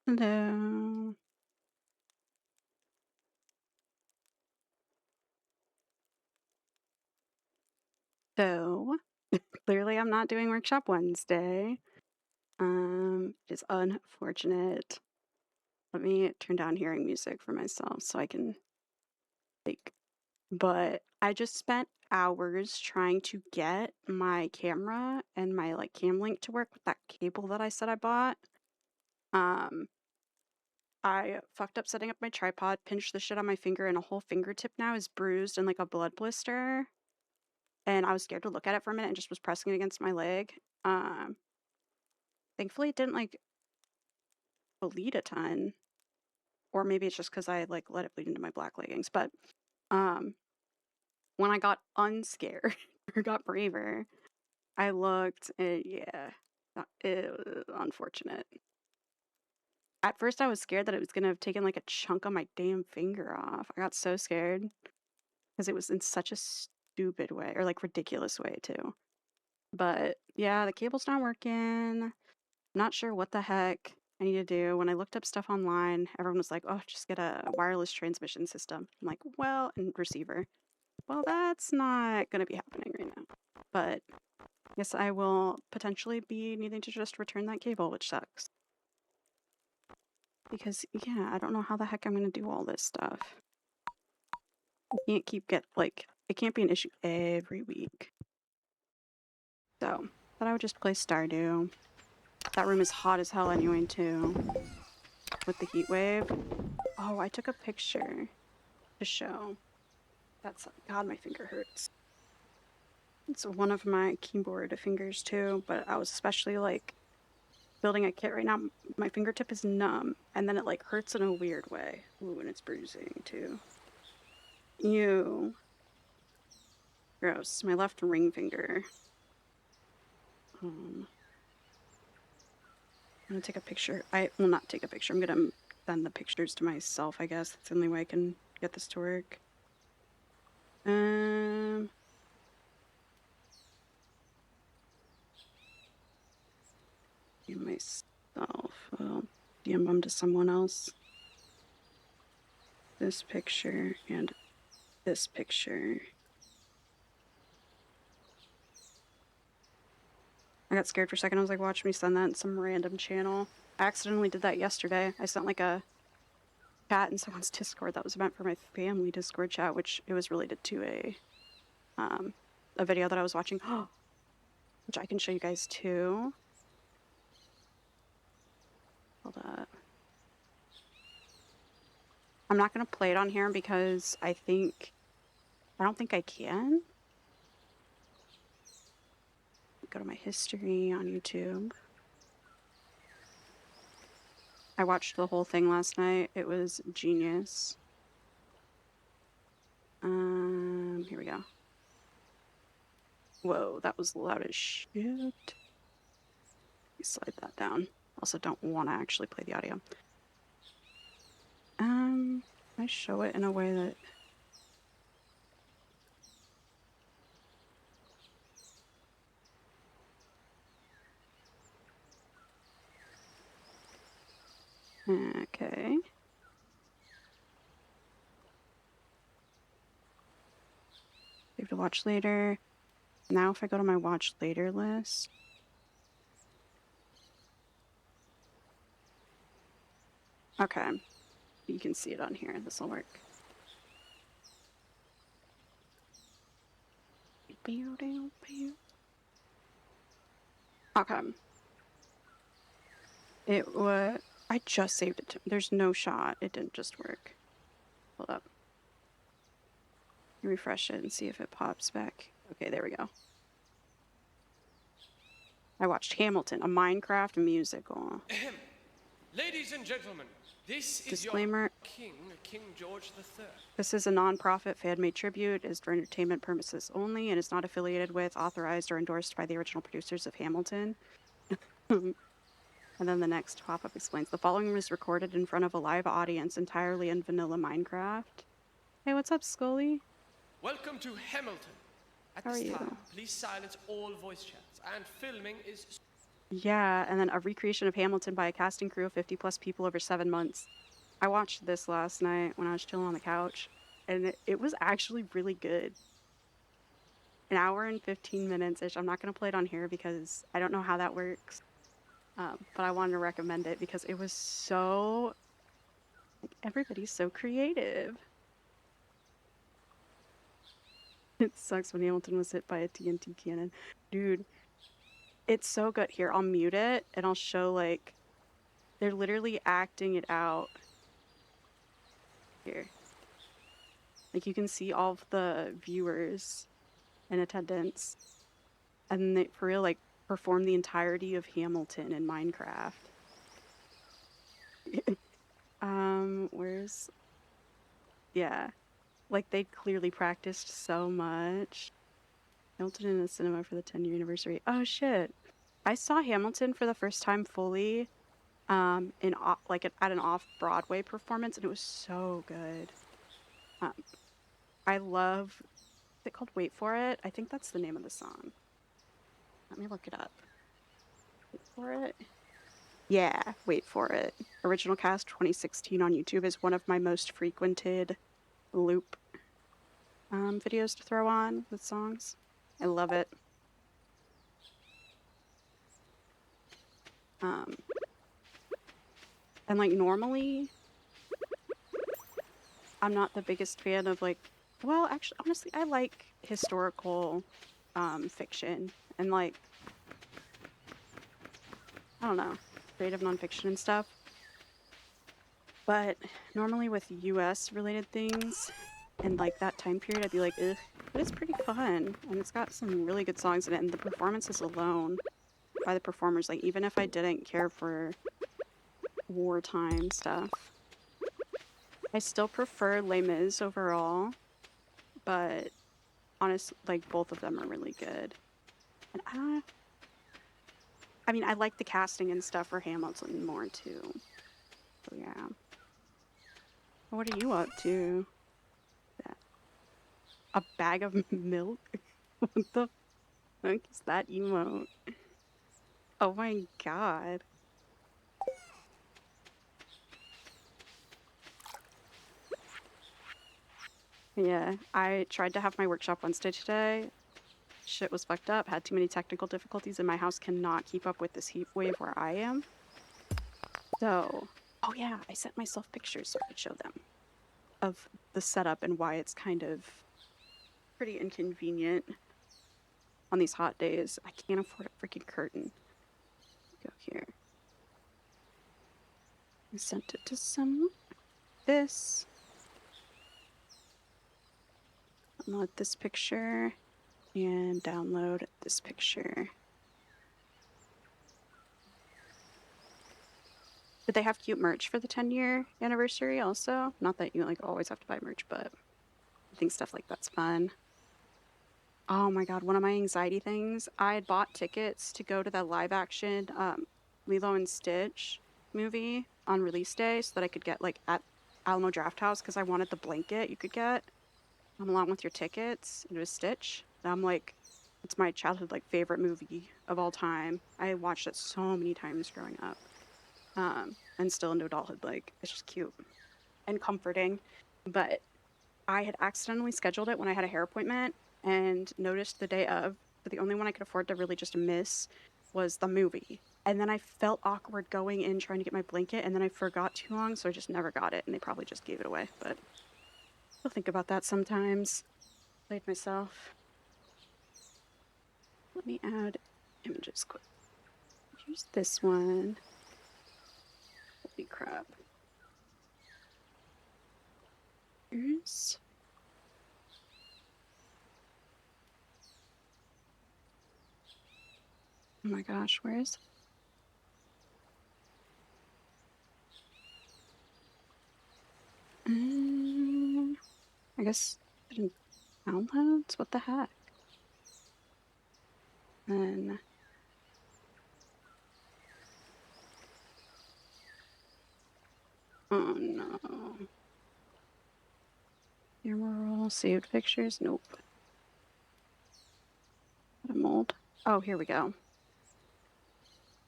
Hello. So, clearly I'm not doing Workshop Wednesday. It is unfortunate. Let me turn down hearing music for myself so I can think. But I just spent hours trying to get my camera and my cam link to work with that cable that I said I bought. I fucked up setting up my tripod, pinched the shit on my finger, and a whole fingertip now is bruised and like a blood blister. And I was scared to look at it for a minute and just was pressing it against my leg. Thankfully it didn't bleed a ton. Or maybe it's just because I let it bleed into my black leggings. But when I got unscared or got braver, I looked and yeah, it was unfortunate. At first I was scared that it was gonna have taken a chunk of my damn finger off. I got so scared because it was in such a stupid way or ridiculous way too. But yeah, the cable's not working. Not sure what the heck I need to do. When I looked up stuff online, everyone was like, oh, just get a wireless transmission system. I'm like, well, and receiver. Well, that's not going to be happening right now. But I guess I will potentially be needing to just return that cable, which sucks. Because, yeah, I don't know how the heck I'm going to do all this stuff. I can't it can't be an issue every week. So, thought I would just play Stardew. That room is hot as hell anyway, too. With the heat wave. Oh, I took a picture to show. God, my finger hurts. It's one of my keyboard fingers too, but I was especially building a kit right now. My fingertip is numb, and then it hurts in a weird way. Ooh, and it's bruising too. Ew. Gross. My left ring finger. I'm gonna take a picture. I will not take a picture. I'm gonna send the pictures to myself, I guess. That's the only way I can get this to work. Myself. Well, DM them to someone else. This picture and this picture. I got scared for a second. I was like, watch me send that in some random channel. I accidentally did that yesterday. I sent a chat in someone's Discord that was meant for my family Discord chat, which it was related to a video that I was watching, which I can show you guys too. Hold up. I'm not gonna play it on here because I don't think I can. Go to my history on YouTube. I watched the whole thing last night. It was genius. Here we go. Whoa, that was loud as shit. Let me slide that down. Also don't want to actually play the audio. I show it in a way that... Okay. Save to watch later. Now if I go to my watch later list... Okay. You can see it on here. This will work. Okay. It was... I just saved it. There's no shot. It didn't just work. Hold up. Refresh it and see if it pops back. Okay, there we go. I watched Hamilton, a Minecraft musical. Ladies and gentlemen, this Disclaimer. Is your King George III. This is a non-profit fan-made tribute, is for entertainment purposes only, and is not affiliated with, authorized, or endorsed by the original producers of Hamilton. And then the next pop-up explains, the following was recorded in front of a live audience entirely in vanilla Minecraft. Hey, what's up, Scully? Welcome to Hamilton. At How this are you? time, please silence all voice chats, and filming is... Yeah, and then a recreation of Hamilton by a casting crew of 50 plus people over 7 months. I watched this last night when I was chilling on the couch, and it was actually really good. An hour and 15 minutes ish. I'm not going to play it on here because I don't know how that works. But I wanted to recommend it because it was so, like, everybody's so creative. It sucks when Hamilton was hit by a TNT cannon. Dude, it's so good. Here, I'll mute it and I'll show, like, they're literally acting it out. Here. Like, you can see all of the viewers in attendance. And they, for real, like, perform the entirety of Hamilton in Minecraft. Where's... Yeah. Like, they clearly practiced so much. Hamilton in the cinema for the 10-year anniversary. Oh, shit. I saw Hamilton for the first time fully like at an off-Broadway performance, and it was so good. I love... Is it called Wait For It? I think that's the name of the song. Let me look it up. Wait For It? Yeah, Wait For It. Original cast 2016 on YouTube is one of my most frequented loop videos to throw on with songs. I love it. And like normally I'm not the biggest fan of like, well, actually, honestly, I like historical fiction and like, I don't know, creative nonfiction and stuff. But normally with US related things and like that time period, I'd be like, ugh, but it's pretty fun and it's got some really good songs in it, and the performances alone by the performers, like even if I didn't care for wartime stuff, I still prefer Les Mis overall, but honestly, like both of them are really good. And I mean, I like the casting and stuff for Hamilton more too. So yeah. What are you up to? A bag of milk? What the fuck is that emote? Oh my god. Yeah, I tried to have my workshop Wednesday today. Shit was fucked up, had too many technical difficulties, and my house cannot keep up with this heat wave where I am. So, oh yeah, I sent myself pictures so I could show them of the setup and why it's kind of pretty inconvenient on these hot days. I can't afford a freaking curtain. Go here. I sent it to someone. This. Download this picture and download this picture. Did they have cute merch for the 10-year anniversary also? Not that you like always have to buy merch, but I think stuff like that's fun. Oh my god, one of my anxiety things, I had bought tickets to go to the live action Lilo and Stitch movie on release day so that I could get like at Alamo Drafthouse because I wanted the blanket you could get along with your tickets. It was Stitch. And I'm like, it's my childhood like favorite movie of all time. I watched it so many times growing up. And still into adulthood, like it's just cute and comforting. But I had accidentally scheduled it when I had a hair appointment and noticed the day of, but the only one I could afford to really just miss was the movie. And then I felt awkward going in trying to get my blanket, and then I forgot too long, so I just never got it, and they probably just gave it away. But I'll think about that sometimes. Played myself. Let me add images quick. Use this one. Holy crap. Here's... Oh my gosh, where is... I guess it didn't downloads? What the heck? Then... Oh no. Camera roll, saved pictures? Nope. What a mold. Oh, here we go.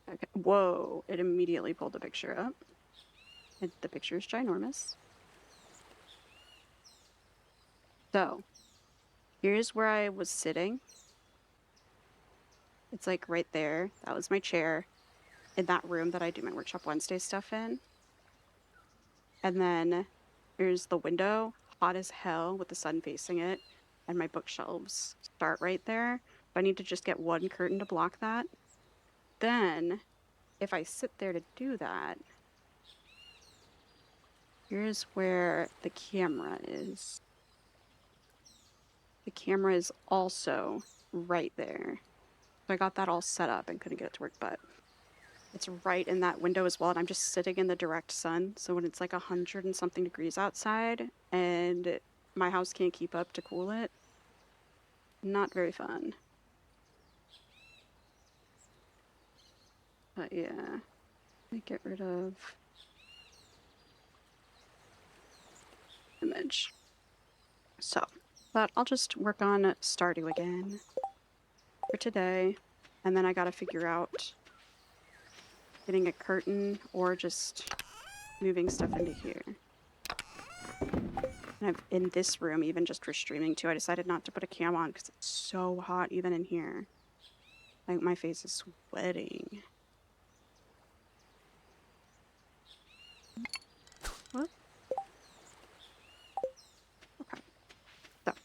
Okay. Whoa, it immediately pulled the picture up. The picture is ginormous. So, here's where I was sitting. It's like right there. That was my chair in that room that I do my Workshop Wednesday stuff in. And then here's the window, hot as hell with the sun facing it. And my bookshelves start right there. So I need to just get one curtain to block that. Then, if I sit there to do that, here's where the camera is. The camera is also right there. So I got that all set up and couldn't get it to work, but it's right in that window as well. And I'm just sitting in the direct sun. So when it's like 100 and something degrees outside and my house can't keep up to cool it, not very fun. But yeah, let me get rid of image. So, but I'll just work on Stardew again for today. And then I gotta figure out getting a curtain or just moving stuff into here. And I've, in this room, even just for streaming too, I decided not to put a cam on because it's so hot even in here. Like my face is sweating. What? Okay. So. I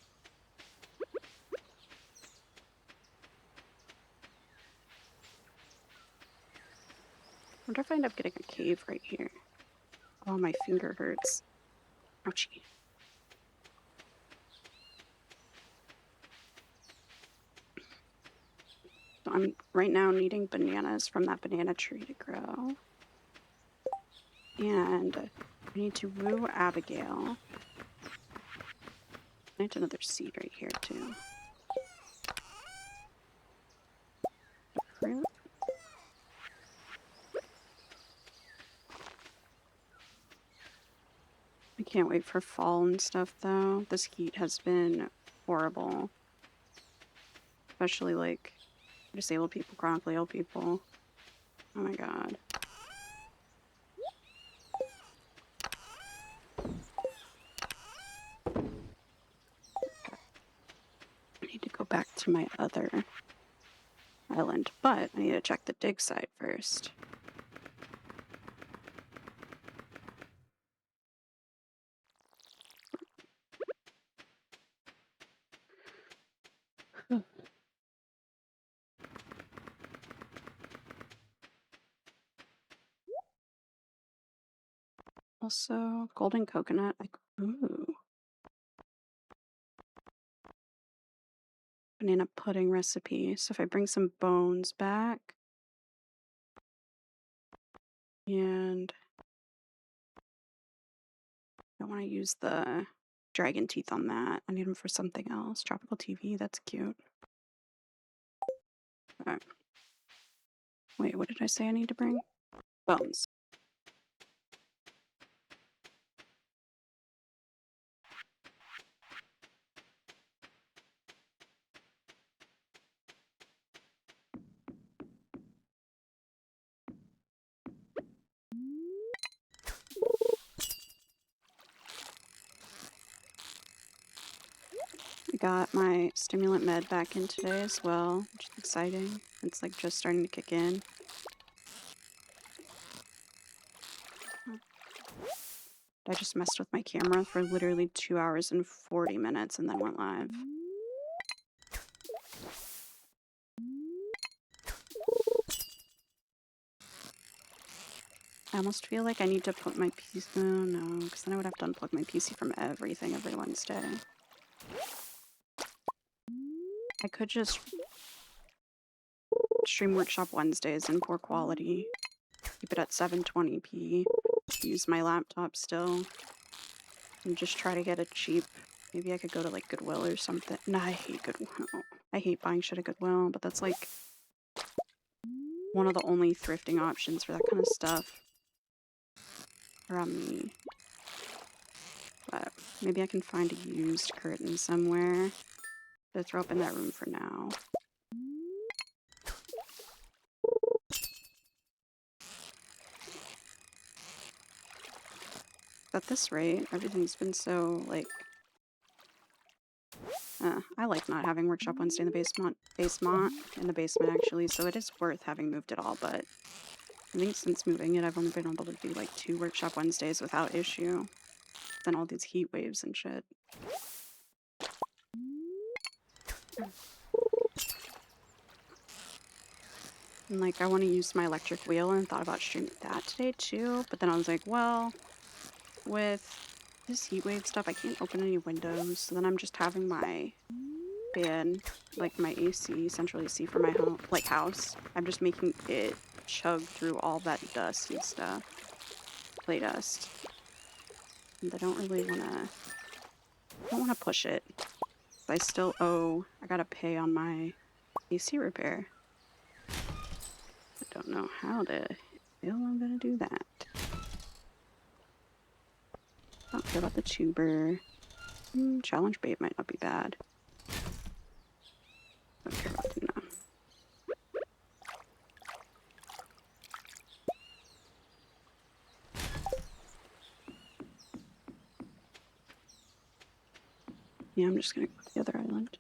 wonder if I end up getting a cave right here. Oh, my finger hurts. Ouchie. So I'm right now needing bananas from that banana tree to grow. And I need to woo Abigail. I need another seed right here too. Fruit. I can't wait for fall and stuff though. This heat has been horrible. Especially like disabled people, chronically ill people. Oh my god. I need to go back to my other island, but I need to check the dig site first. Also, golden coconut. Like, ooh. Banana pudding recipe. So if I bring some bones back and I want to use the dragon teeth on that. I need them for something else. Tropical TV, that's cute. Okay. Wait, what did I say I need to bring? Bones. I got my stimulant med back in today as well, which is exciting. It's like just starting to kick in. I just messed with my camera for literally 2 hours and 40 minutes and then went live. I almost feel like I need to put my PC. Oh no, because then I would have to unplug my PC from everything every Wednesday. I could just stream Workshop Wednesdays in poor quality, keep it at 720p, use my laptop still, and just try to get it cheap. Maybe I could go to like Goodwill or something. No, I hate Goodwill. I hate buying shit at Goodwill, but that's like one of the only thrifting options for that kind of stuff around me. But maybe I can find a used curtain somewhere to throw up in that room for now. At this rate, everything's been so, like... I like not having Workshop Wednesday in the basement, actually, so it is worth having moved it all, but I think since moving it, I've only been able to do, like, 2 Workshop Wednesdays without issue. Then all these heat waves and shit. And, like, I want to use my electric wheel and thought about streaming that today, too, but then I was like, well, with this heat wave stuff, I can't open any windows, so then I'm just having my fan, like my AC, central AC for my home, like house. I'm just making it chug through all that dust and stuff, clay dust. And I don't really want to push it. I still owe, I gotta pay on my AC repair. I don't know how the hell I'm gonna do that. I don't care about the tuber. Challenge bait might not be bad. I don't care about tuna. Yeah, I'm just gonna go to the other island.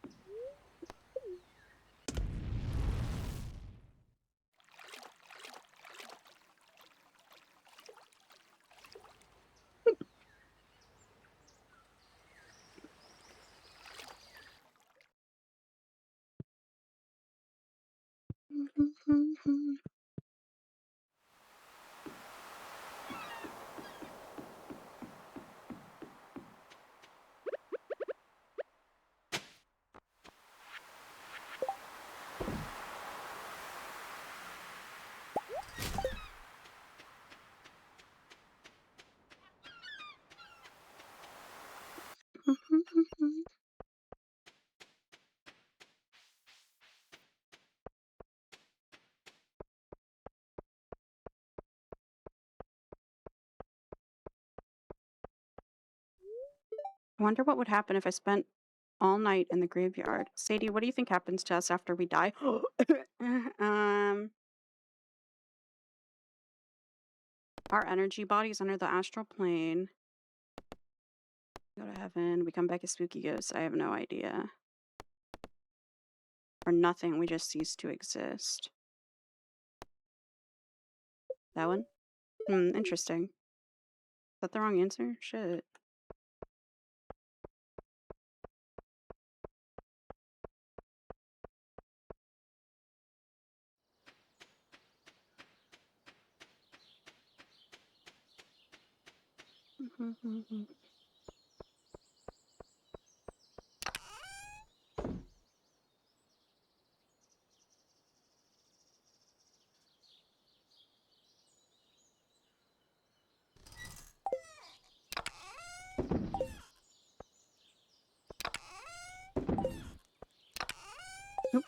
I wonder what would happen if I spent all night in the graveyard. Sadie, what do you think happens to us after we die? Our energy bodies under the astral plane. Go to heaven. We come back as spooky ghosts. I have no idea. Or nothing. We just cease to exist. That one? Interesting. Is that the wrong answer? Shit. Oop.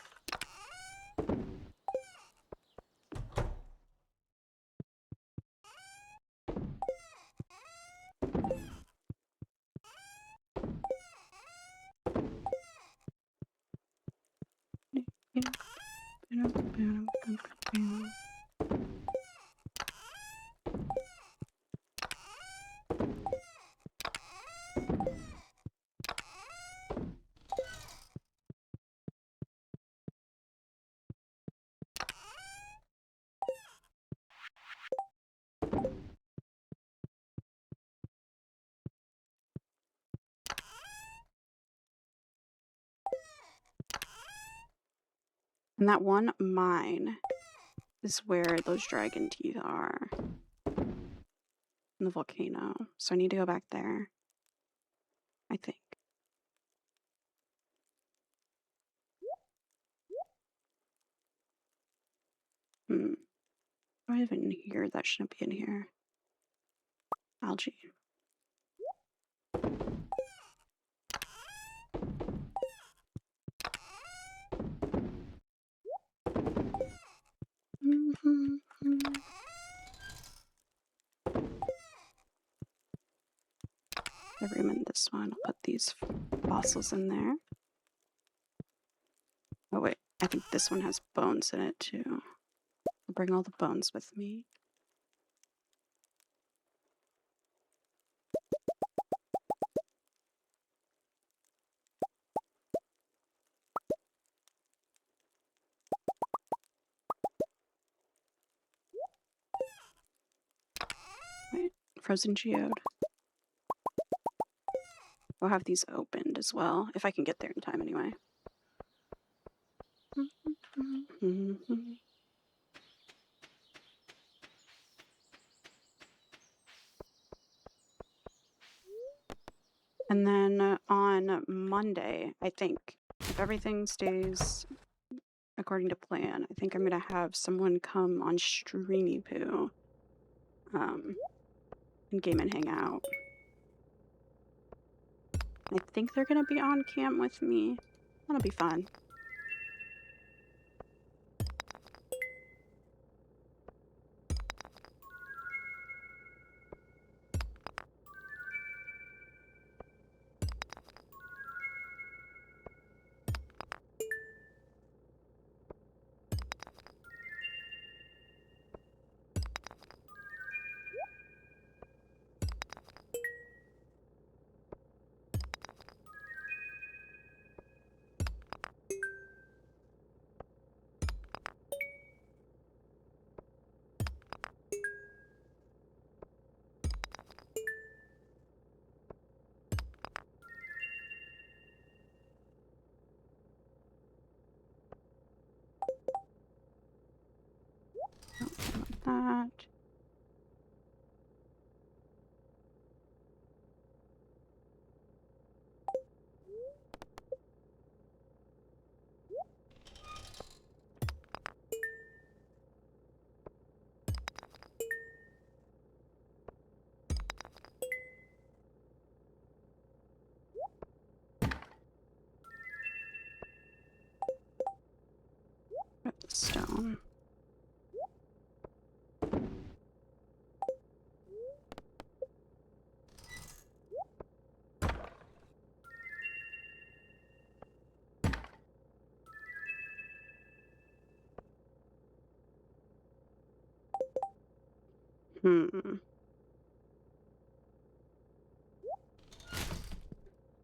And that one mine is where those dragon teeth are. In the volcano. So I need to go back there. I think. What do I have in here that shouldn't be in here? Algae. I remember this one. I'll put these fossils in there. Oh wait, I think this one has bones in it too. I'll bring all the bones with me. frozen geode. We'll have these opened as well, if I can get there in time anyway. And then on Monday, I think, if everything stays according to plan, I think I'm gonna have someone come on Streamy Poo and game and hang out. I think they're gonna be on cam with me. That'll be fun. That. Stone.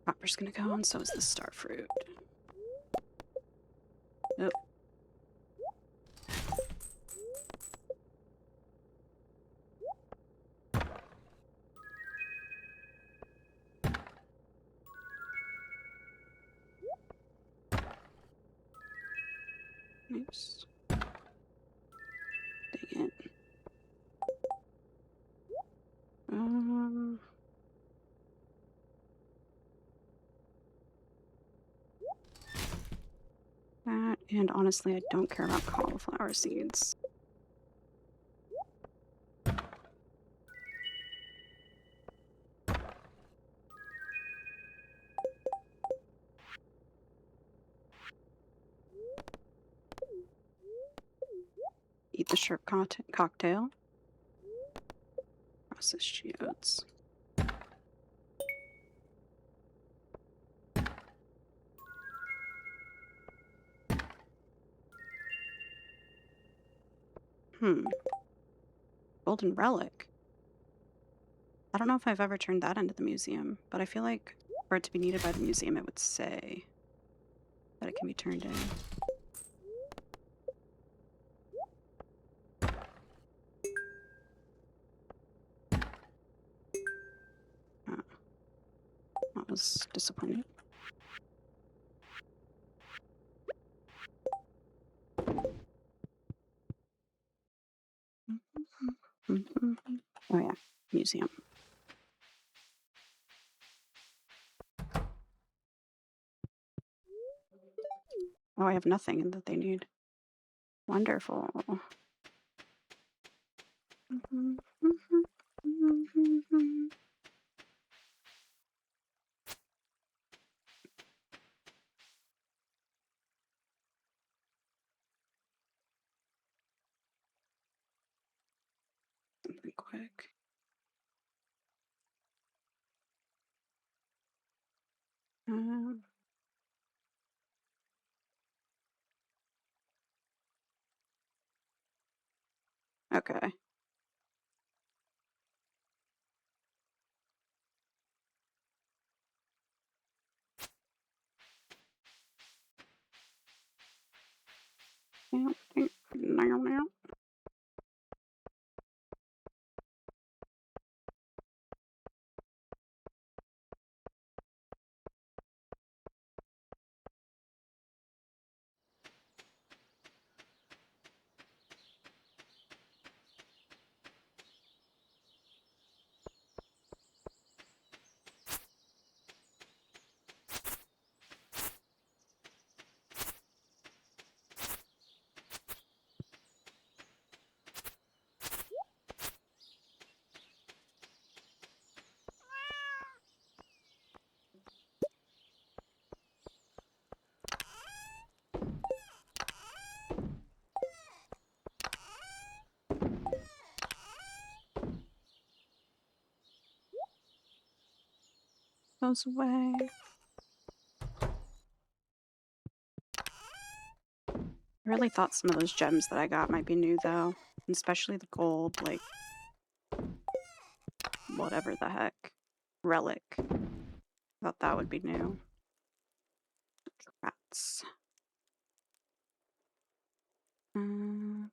Copper's gonna go, and so is the star fruit. Nope. Oops. Dang it. That, and honestly, I don't care about cauliflower seeds. Eat the shrimp cocktail. Processed geodes. Golden relic. I don't know if I've ever turned that into the museum, but I feel like for it to be needed by the museum, it would say that it can be turned in. That was disappointing. Oh yeah, museum. Oh, I have nothing that they need. Wonderful. Something quick. Okay. those away. I really thought some of those gems that I got might be new though, especially the gold, like whatever the heck. Relic. Thought that would be new. Rats. Mm.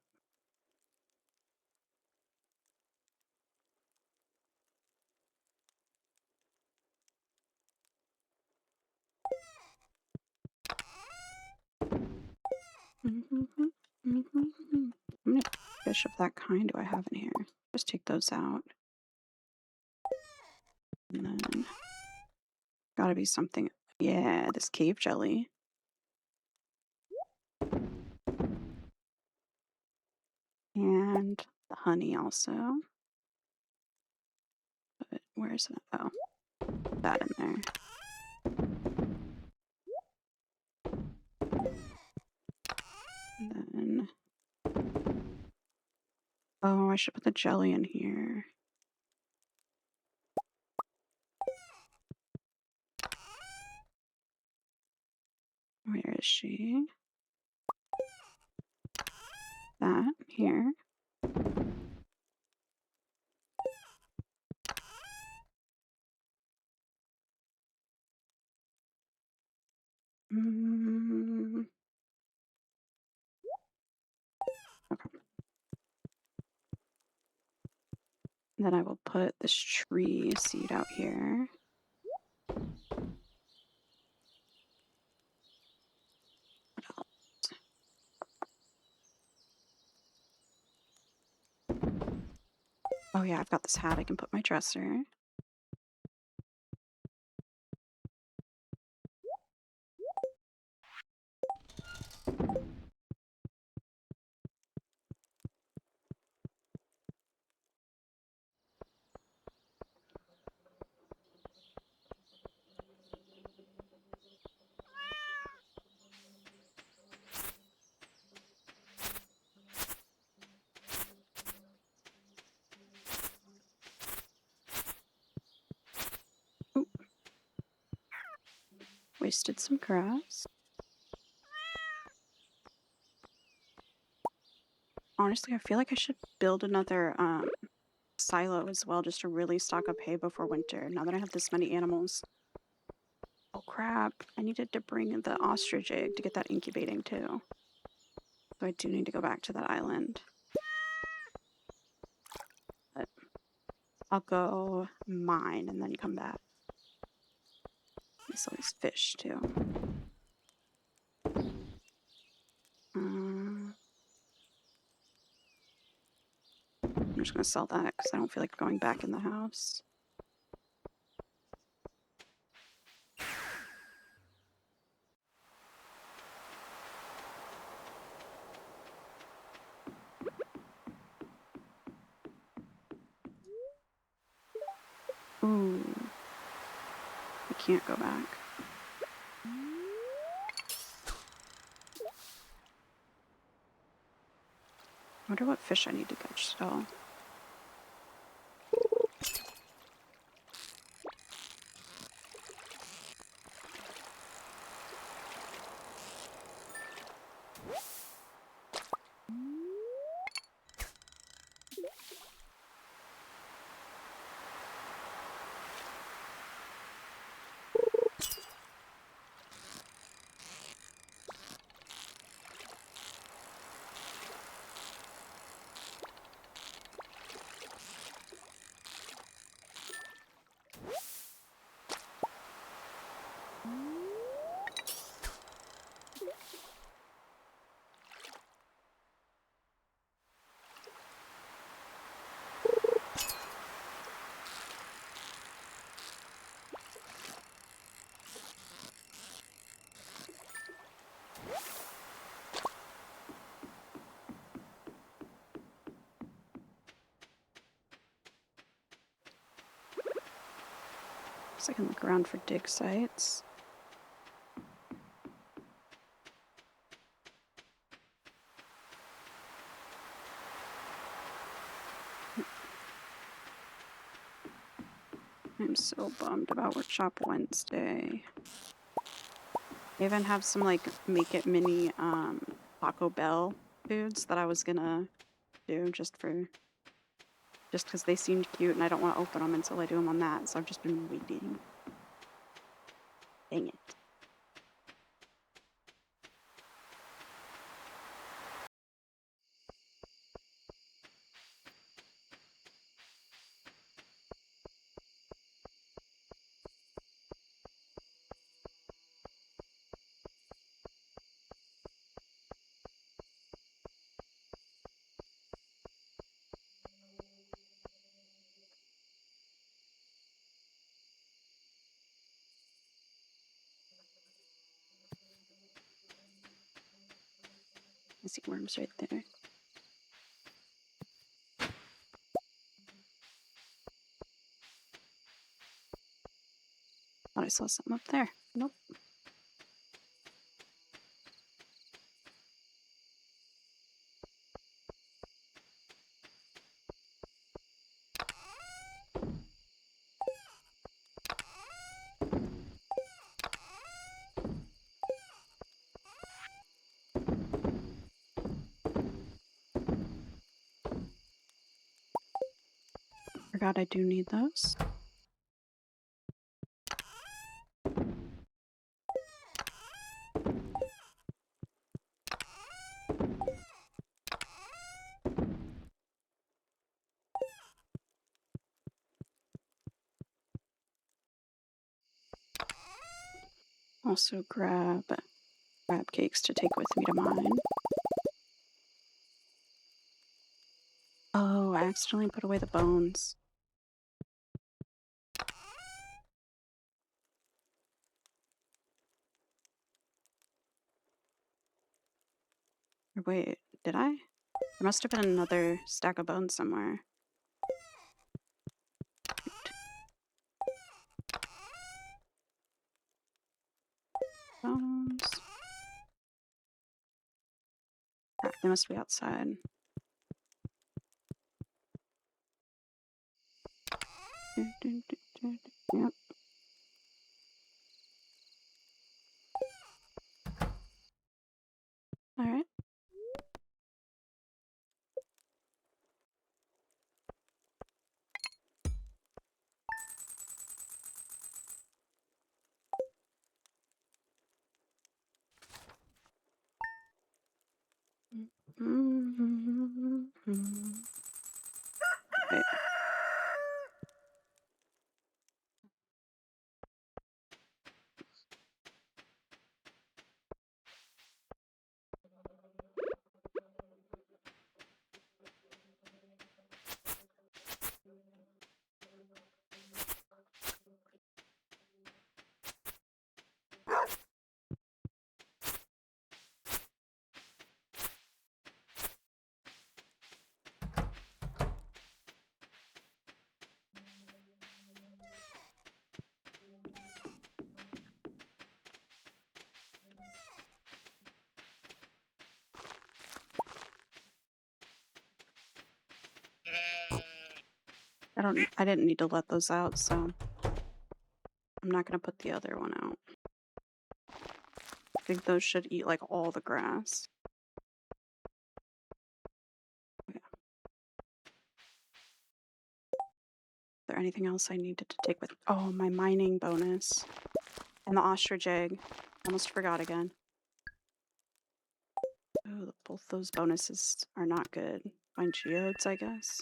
How many fish of that kind do I have in here? Just take those out. And then gotta be something. Yeah, this cave jelly. And the honey also. But where is it? Oh, that in there. And then. Oh, I should put the jelly in here. Where is she? That here. Mm. Okay. Then I will put this tree seed out here. What else? Oh yeah, I've got this hat I can put my dresser. Oop. Wasted some grass. Honestly, I feel like I should build another silo as well, just to really stock up hay before winter, now that I have this many animals. Oh crap, I needed to bring the ostrich egg to get that incubating too. So I do need to go back to that island. But I'll go mine and then come back. I sell these fish too. I'm just gonna sell that because I don't feel like going back in the house. Ooh. I can't go back. I wonder what fish I need to catch still. So I can look around for dig sites. I'm so bummed about Workshop Wednesday. They even have some like make it mini Taco Bell foods that I was gonna do just because they seemed cute and I don't want to open them until I do them on that, so I've just been waiting. Dang it. I see worms right there. Thought I saw something up there. Nope. Forgot I do need those. Also grab crab cakes to take with me to mine. Oh, I accidentally put away the bones. Or wait, did I? There must have been another stack of bones somewhere. Bones. Crap, they must be outside. Yep. Alright. Wait. I didn't need to let those out, so I'm not gonna put the other one out. I think those should eat like all the grass. Okay. Is there anything else I needed to take with? Oh, my mining bonus. And the ostrich egg. Almost forgot again. Oh, both those bonuses are not good. Find geodes, I guess.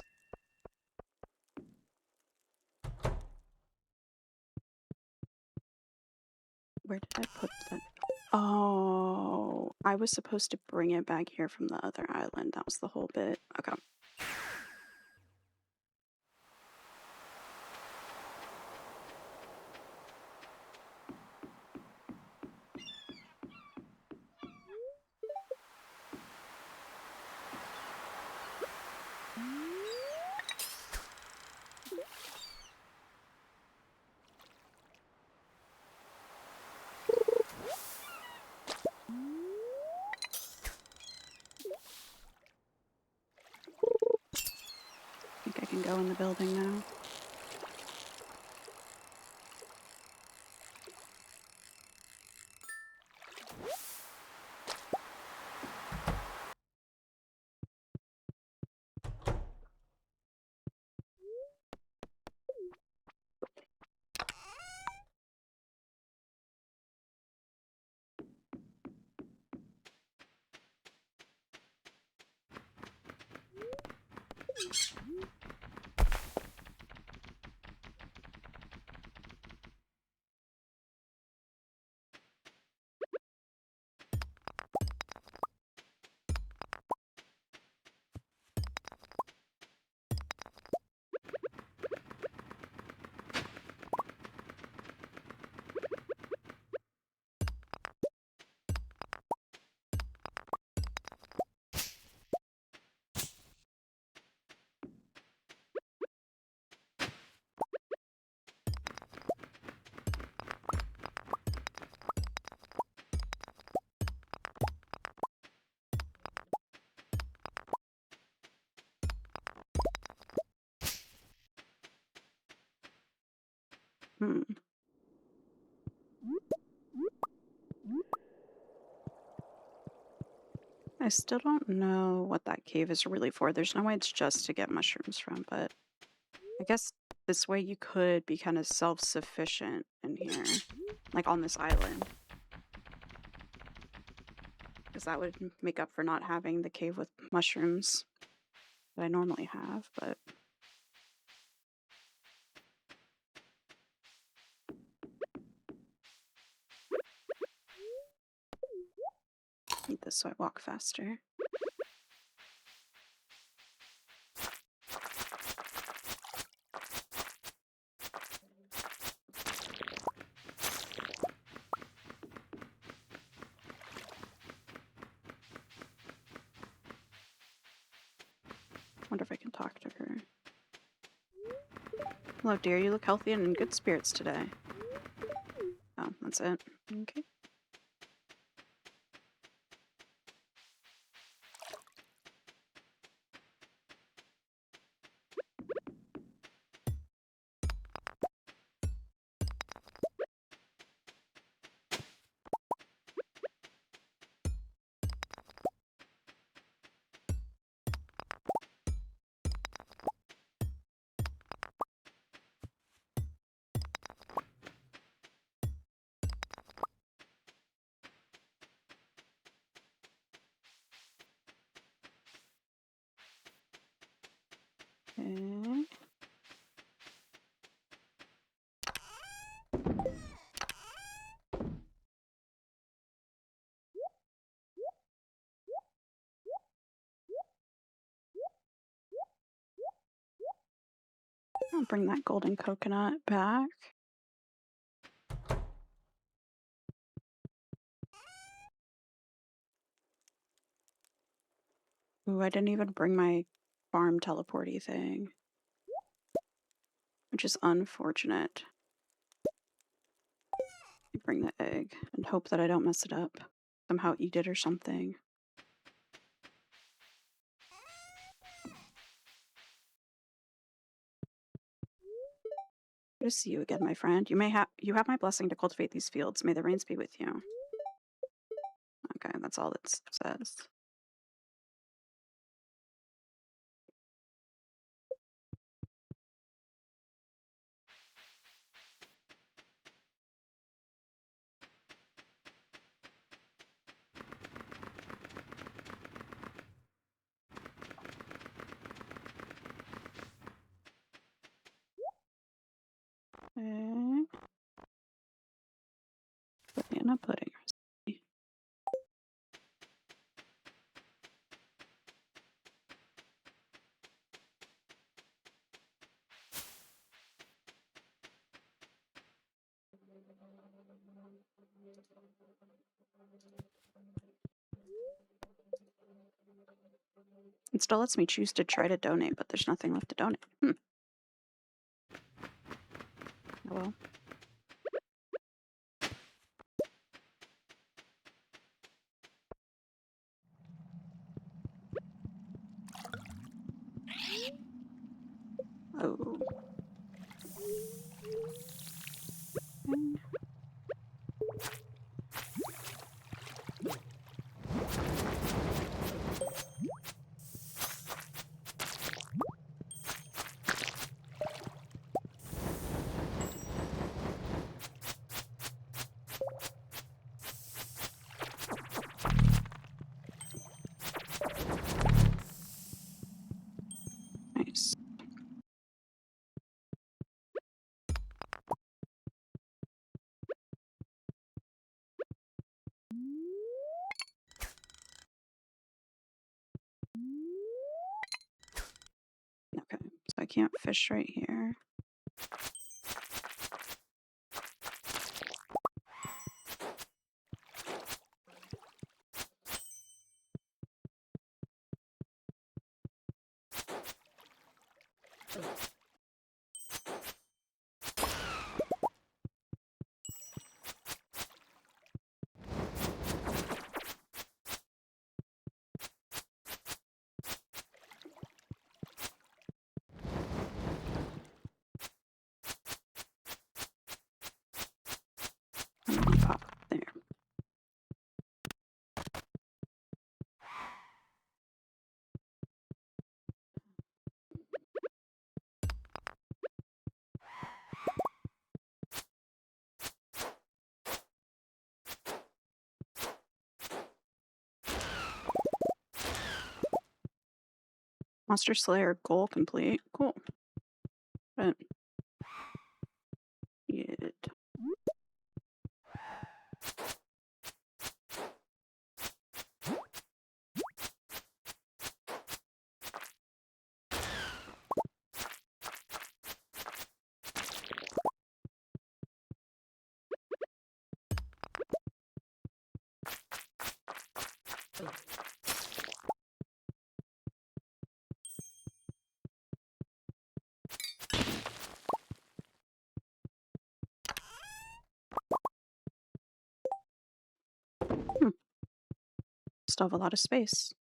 Where did I put that? Oh, I was supposed to bring it back here from the other island. That was the whole bit. Okay. I think I can go in the building now. Hmm. I still don't know what that cave is really for. There's no way it's just to get mushrooms from, but I guess this way you could be kind of self-sufficient in here, like on this island. Because that would make up for not having the cave with mushrooms that I normally have, but... Eat this so I walk faster. Wonder if I can talk to her. Hello, dear. You look healthy and in good spirits today. Oh, that's it. Okay. Okay. I'll bring that golden coconut back. Ooh, I didn't even bring my farm teleporty thing, which is unfortunate. I bring the egg and hope that I don't mess it up. Somehow eat it or something. Good to see you again, my friend. You have my blessing to cultivate these fields. May the rains be with you. Okay, that's all it says. Okay. Banana pudding recipe. It still lets me choose to try to donate, but there's nothing left to donate. Oh well. Oh. Okay. I can't fish right here. I'm gonna pop up there. Monster Slayer goal complete. Cool. But it. Still have a lot of space.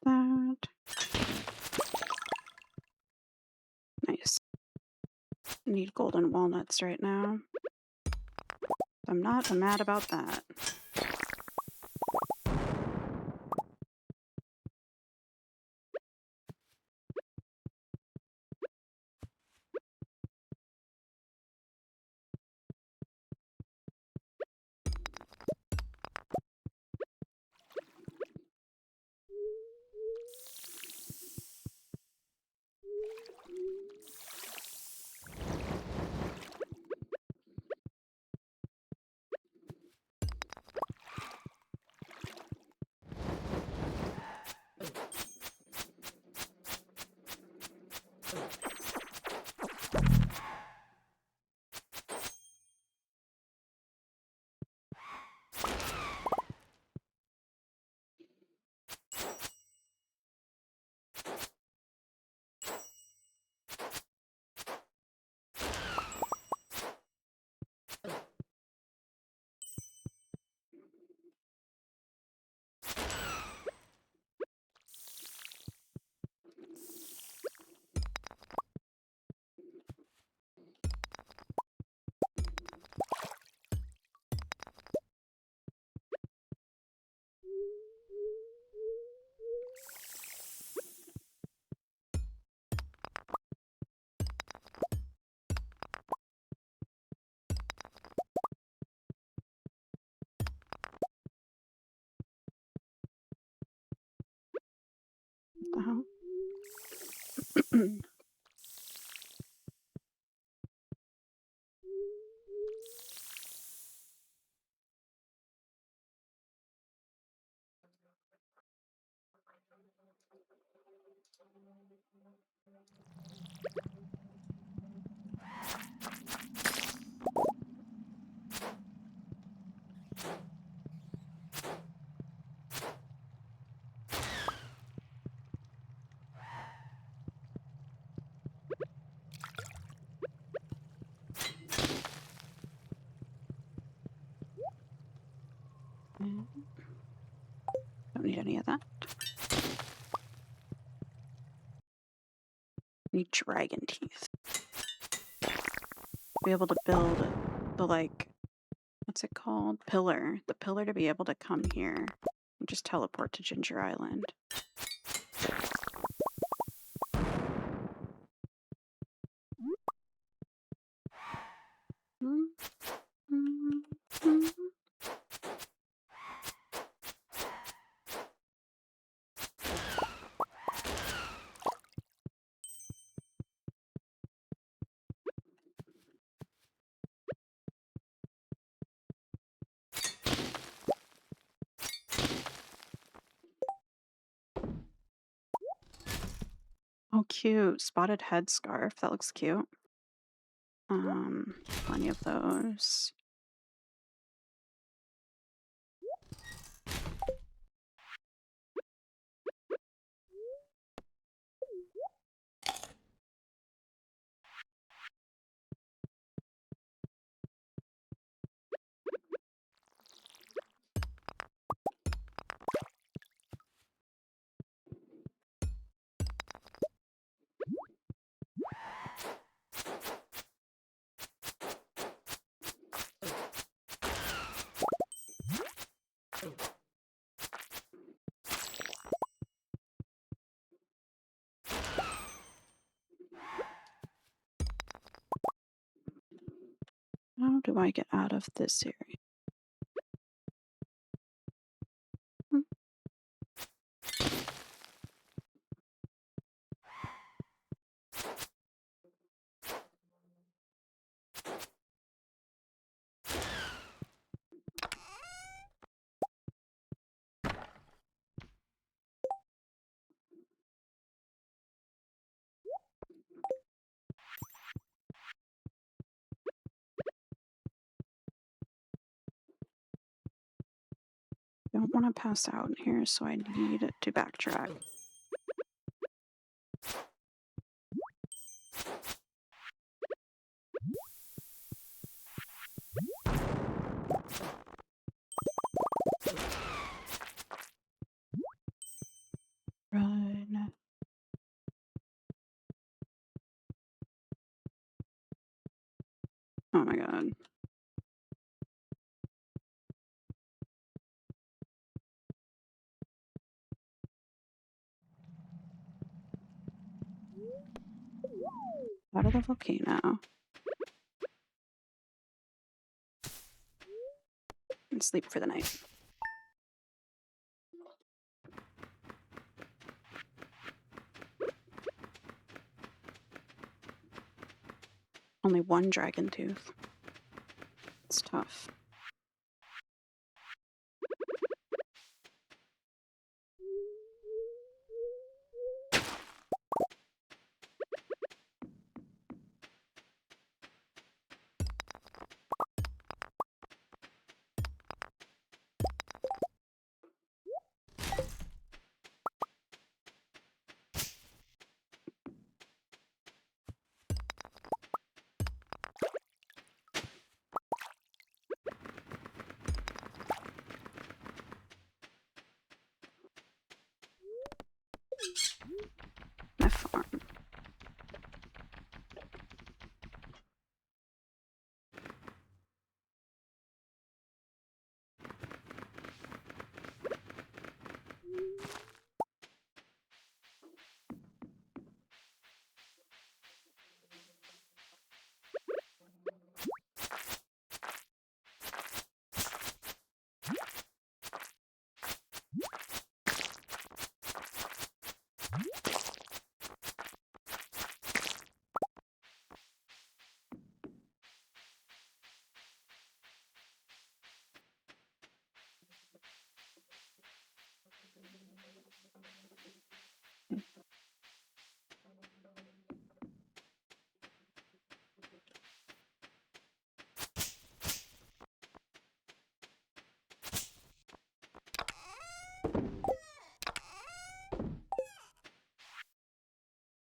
That. Nice. I need golden walnuts right now. I'm not mad about that. Don't need any of that. Need dragon teeth. Be able to build the, like, what's it called? Pillar. The pillar to be able to come here and just teleport to Ginger Island. Oh, cute. Spotted headscarf. That looks cute. Plenty of those. How do I get out of this area? Don't want to pass out in here, so I need to backtrack. Run. Oh my god. Out of the volcano. And sleep for the night. Only one dragon tooth. It's tough.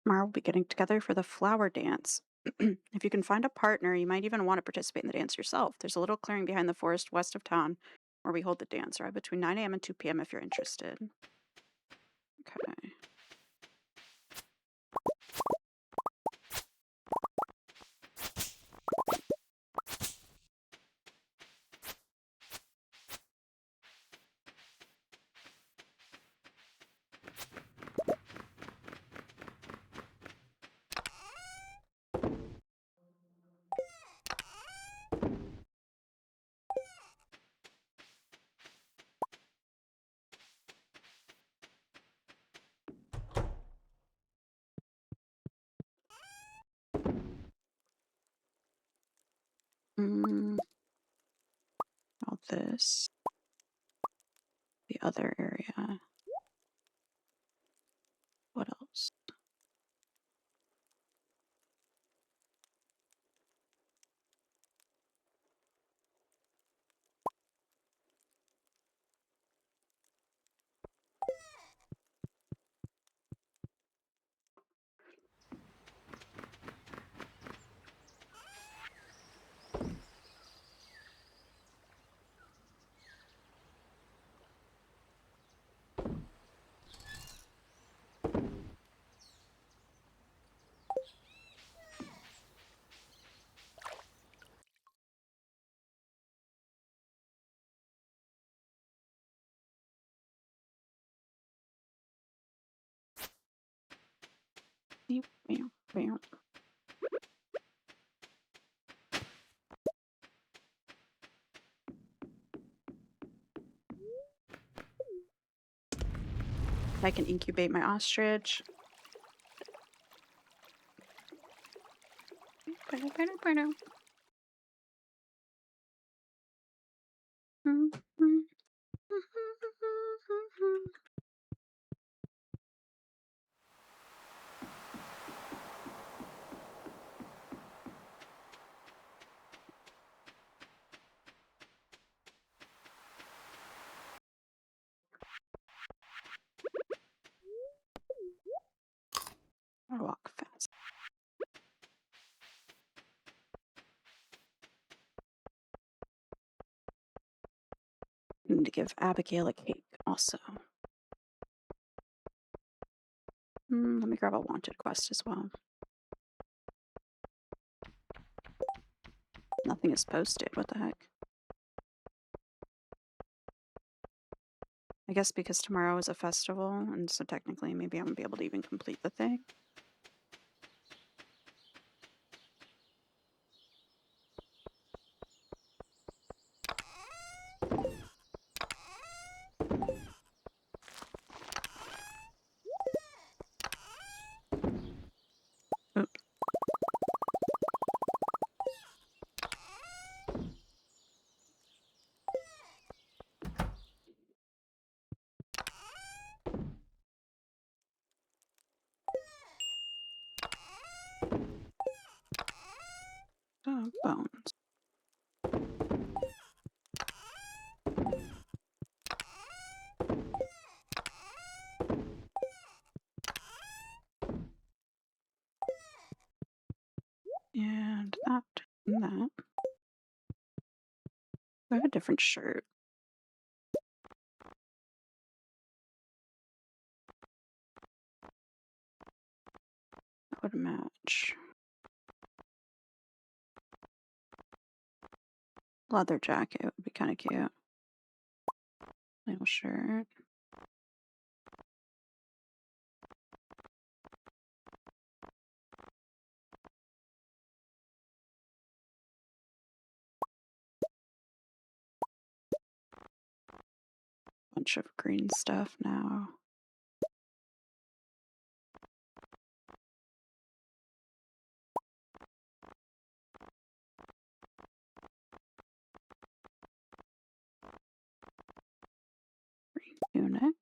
Tomorrow we'll be getting together for the flower dance. If you can find a partner, you might even want to participate in the dance yourself. There's a little clearing behind the forest west of town where we hold the dance. Arrive between 9 a.m. and 2 p.m. if you're interested. Okay. All this. The other area. What else? Bam, bam. I can incubate my ostrich. I walk fast. I need to give Abigail a cake also. Let me grab a wanted quest as well. Nothing is posted. What the heck? I guess because tomorrow is a festival, and so technically maybe I won't be able to even complete the thing. Oops. Oh, bones. And that, and that. I have a different shirt. That would match. Leather jacket would be kind of cute. Little shirt. Bunch of green stuff now. Green tunic.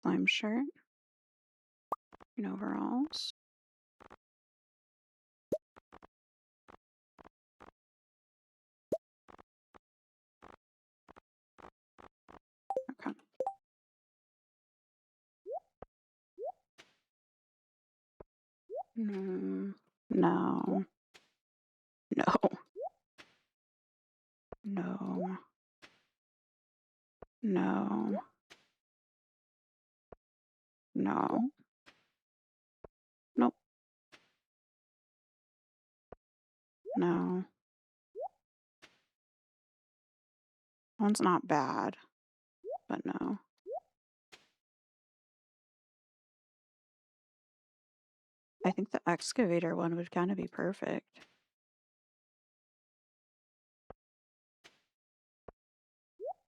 Lime shirt. Green overalls. Okay. No. No. No. No. No. No. Nope. No. One's not bad, but no. I think the excavator one would kind of be perfect.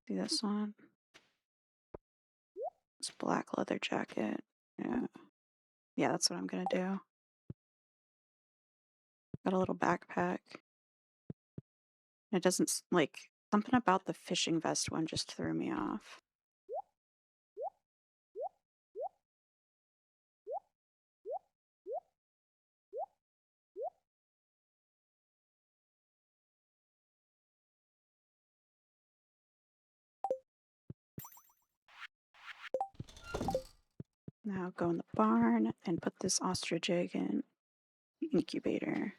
See this one? It's black leather jacket. Yeah. Yeah, that's what I'm gonna do. Got a little backpack. It doesn't, like, something about the fishing vest one just threw me off. Now go in the barn and put this ostrich egg in the incubator.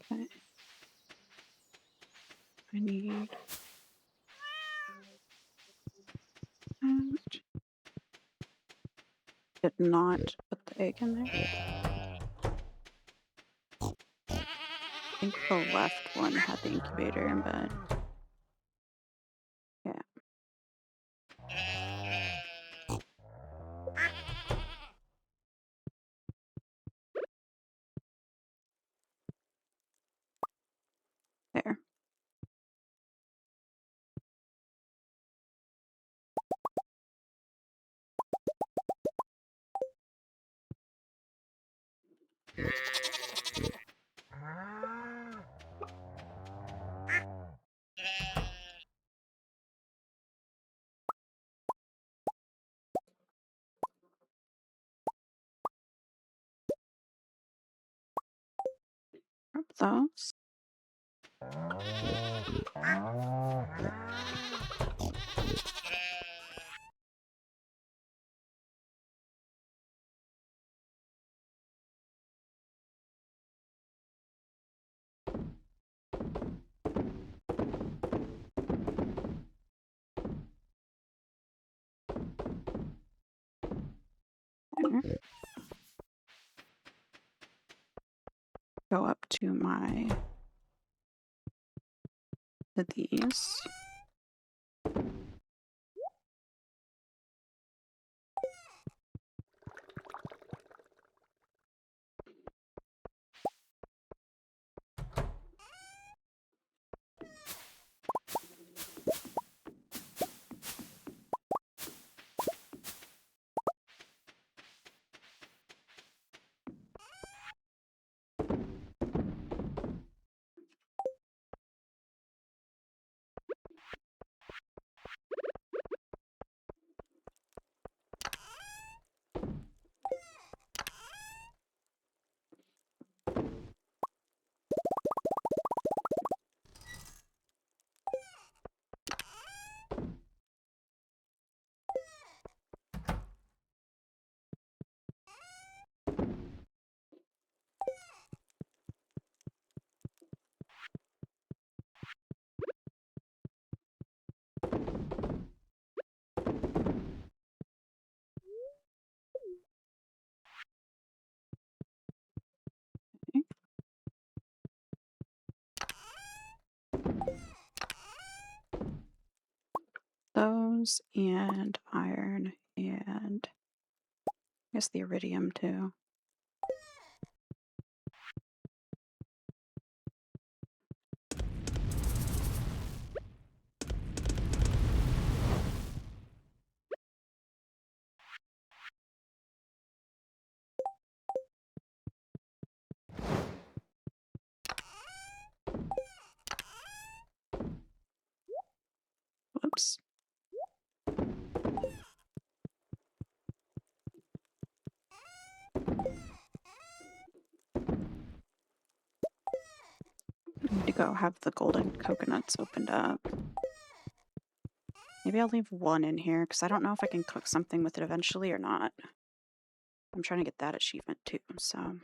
Okay. I need that. Did not put the egg in there. I think the left one had the incubator, but yeah. There. Grab those. There. Go up to these. Okay. Those and iron and I guess the iridium too. Oops. I need to go have the golden coconuts opened up. Maybe I'll leave one in here because I don't know if I can cook something with it eventually or not. I'm trying to get that achievement too, so.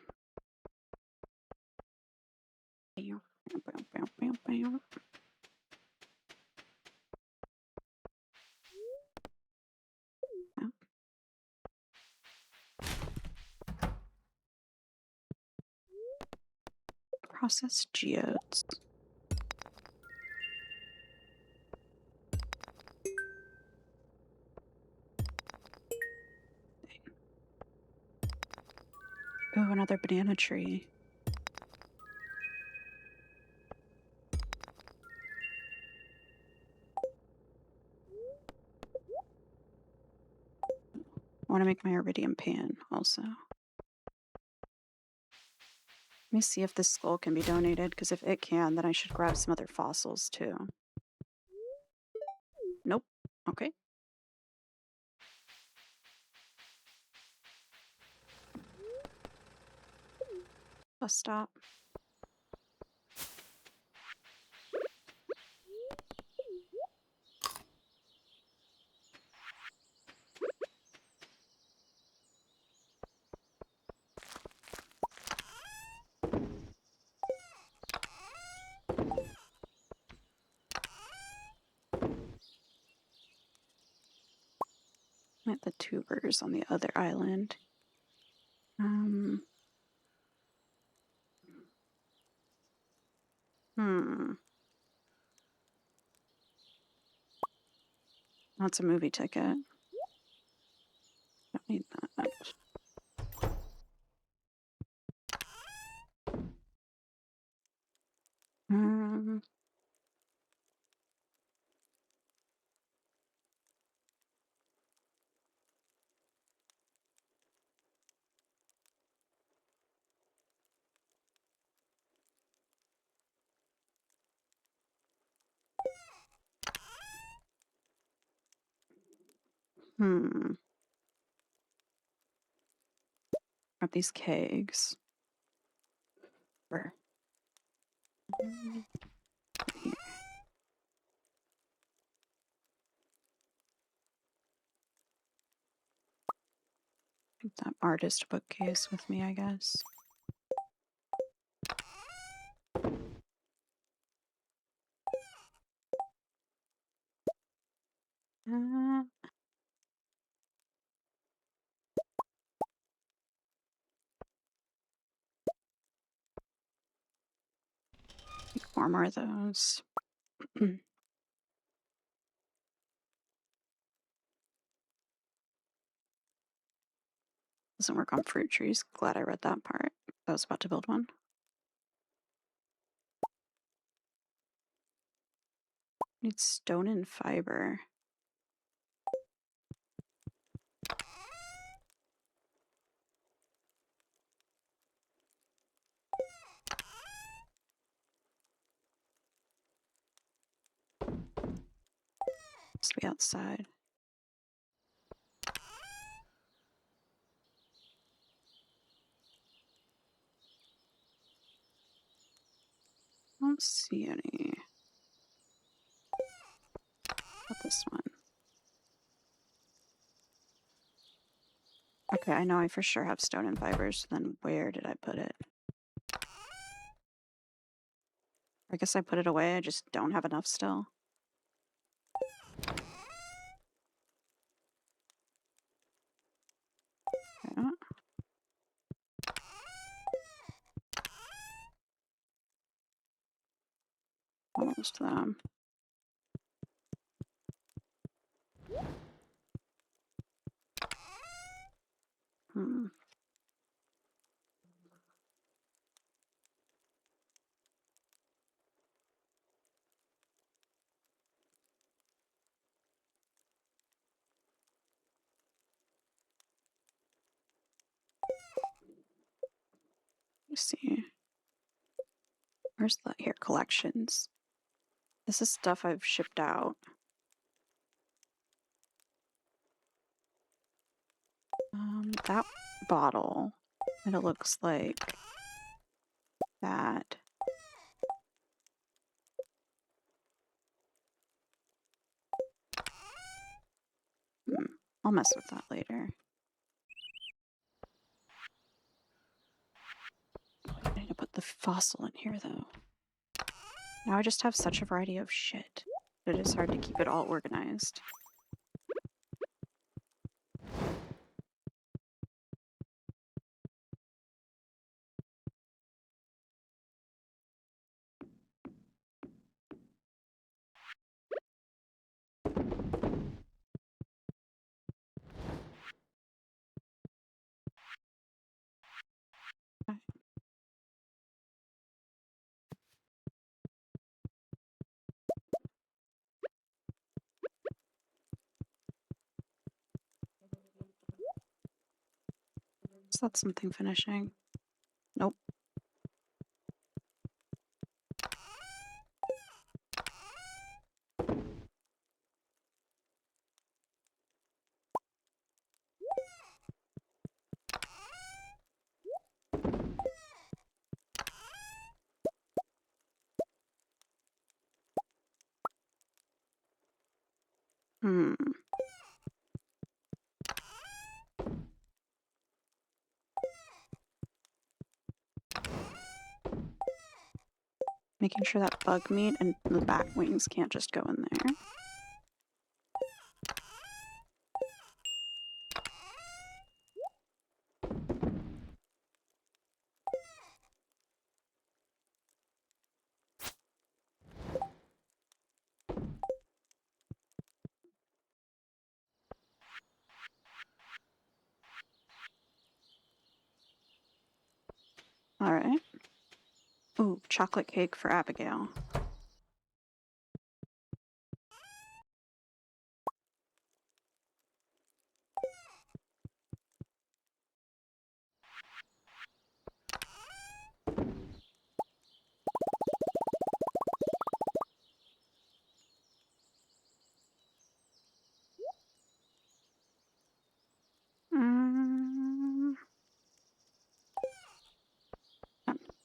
Processed geodes. Oh, another banana tree. I want to make my iridium pan also. Let me see if this skull can be donated, because if it can, then I should grab some other fossils too. Nope. Okay. Bus stop. At the tubers on the other island. That's a movie ticket. Don't need that. Grab these kegs. Where? Here. Take that artist bookcase with me, I guess. Four more of those. Doesn't work on fruit trees. Glad I read that part. I was about to build one. Need stone and fiber. Must be outside. I don't see any. Not this one. Okay, I know I for sure have stone and fibers. Then where did I put it? I guess I put it away. I just don't have enough still. Okay. Almost them. Let me see. Where's the here collections? This is stuff I've shipped out. that bottle, and it looks like that. I'll mess with that later. I need to put the fossil in here, though. Now I just have such a variety of shit. It is hard to keep it all organized. Is that something finishing? Nope. Making sure that bug meat and the bat wings can't just go in there. Alright. Ooh, chocolate cake for Abigail.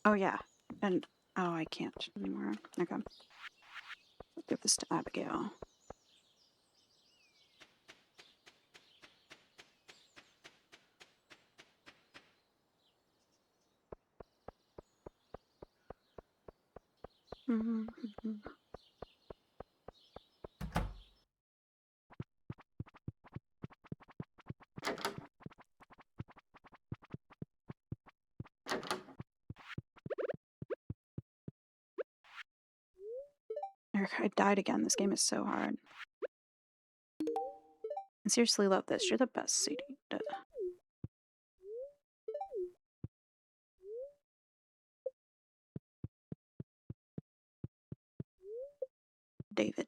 Oh yeah, and oh, I can't anymore. Okay. Give this to Abigail. Eric, I died again. This game is so hard. I seriously love this. You're the best, CD. Duh. David.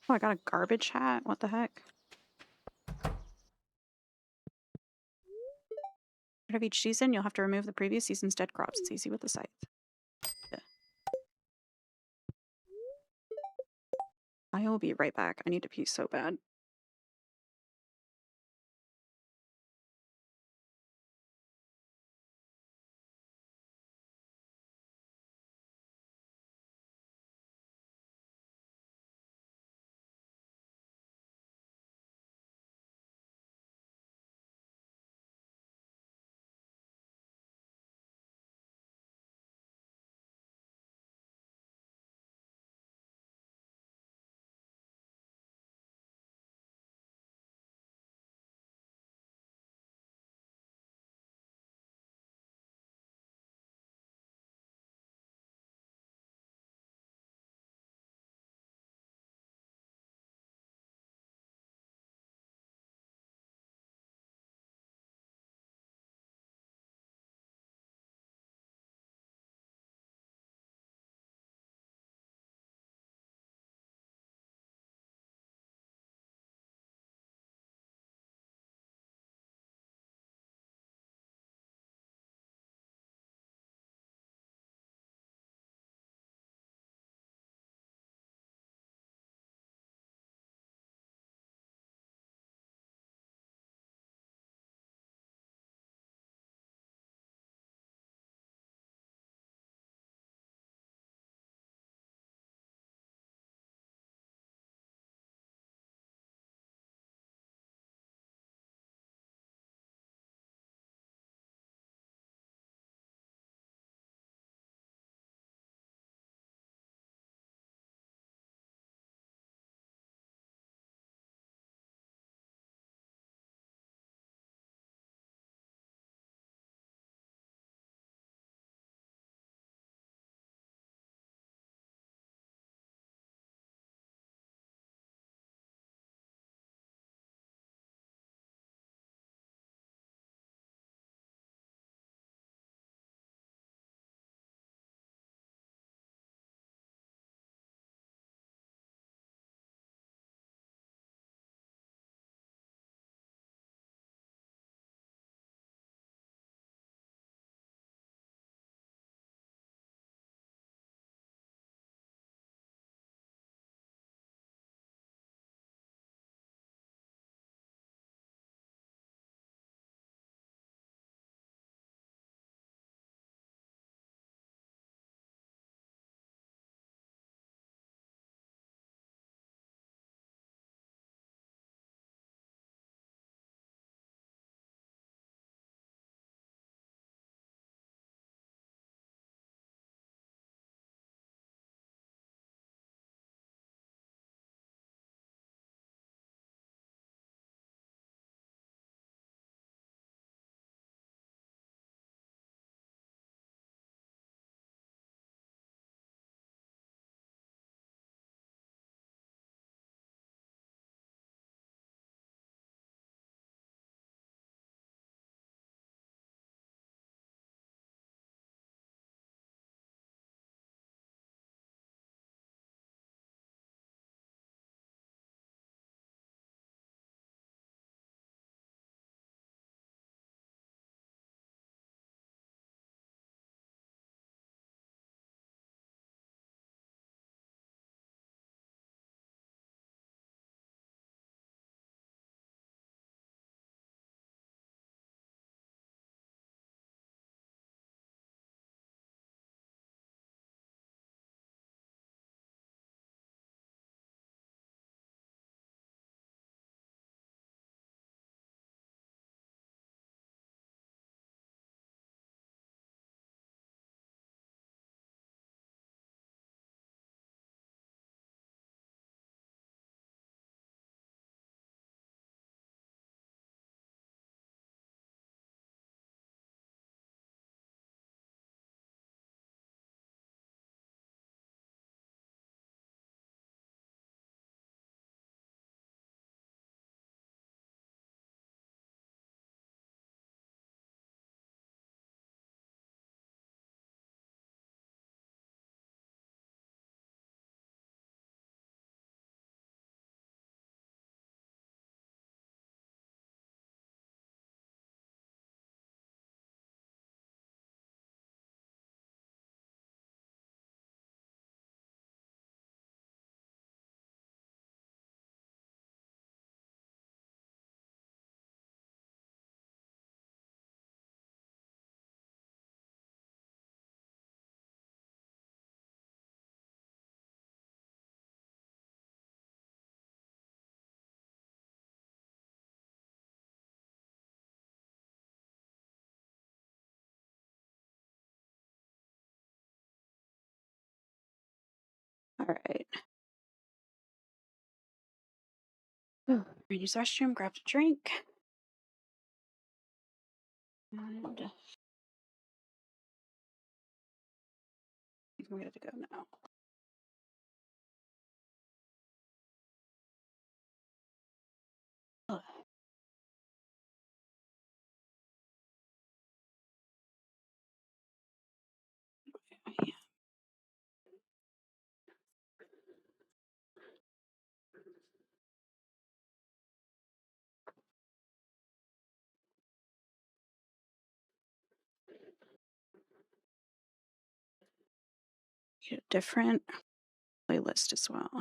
Oh, I got a garbage hat? What the heck? Out of each season, you'll have to remove the previous season's dead crops. It's easy with the scythe. Yeah. I will be right back. I need to pee so bad. Alright. Use the restroom, grabbed a drink. And I'm ready to go now. Ugh. Yeah. Get a different playlist as well.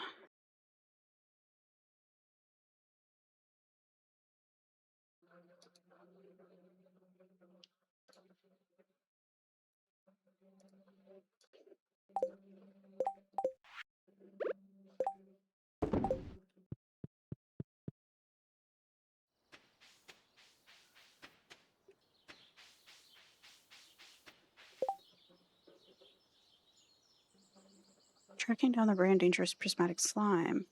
Tracking down the brand dangerous prismatic slime.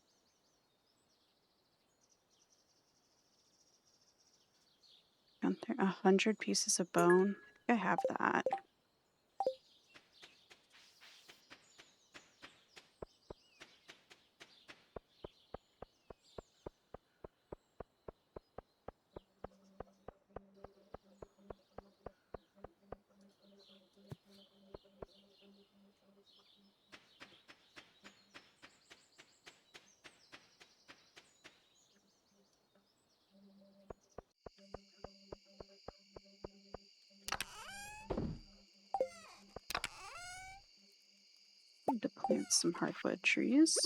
100 pieces of bone. I think I have that. Need to plant some hardwood trees.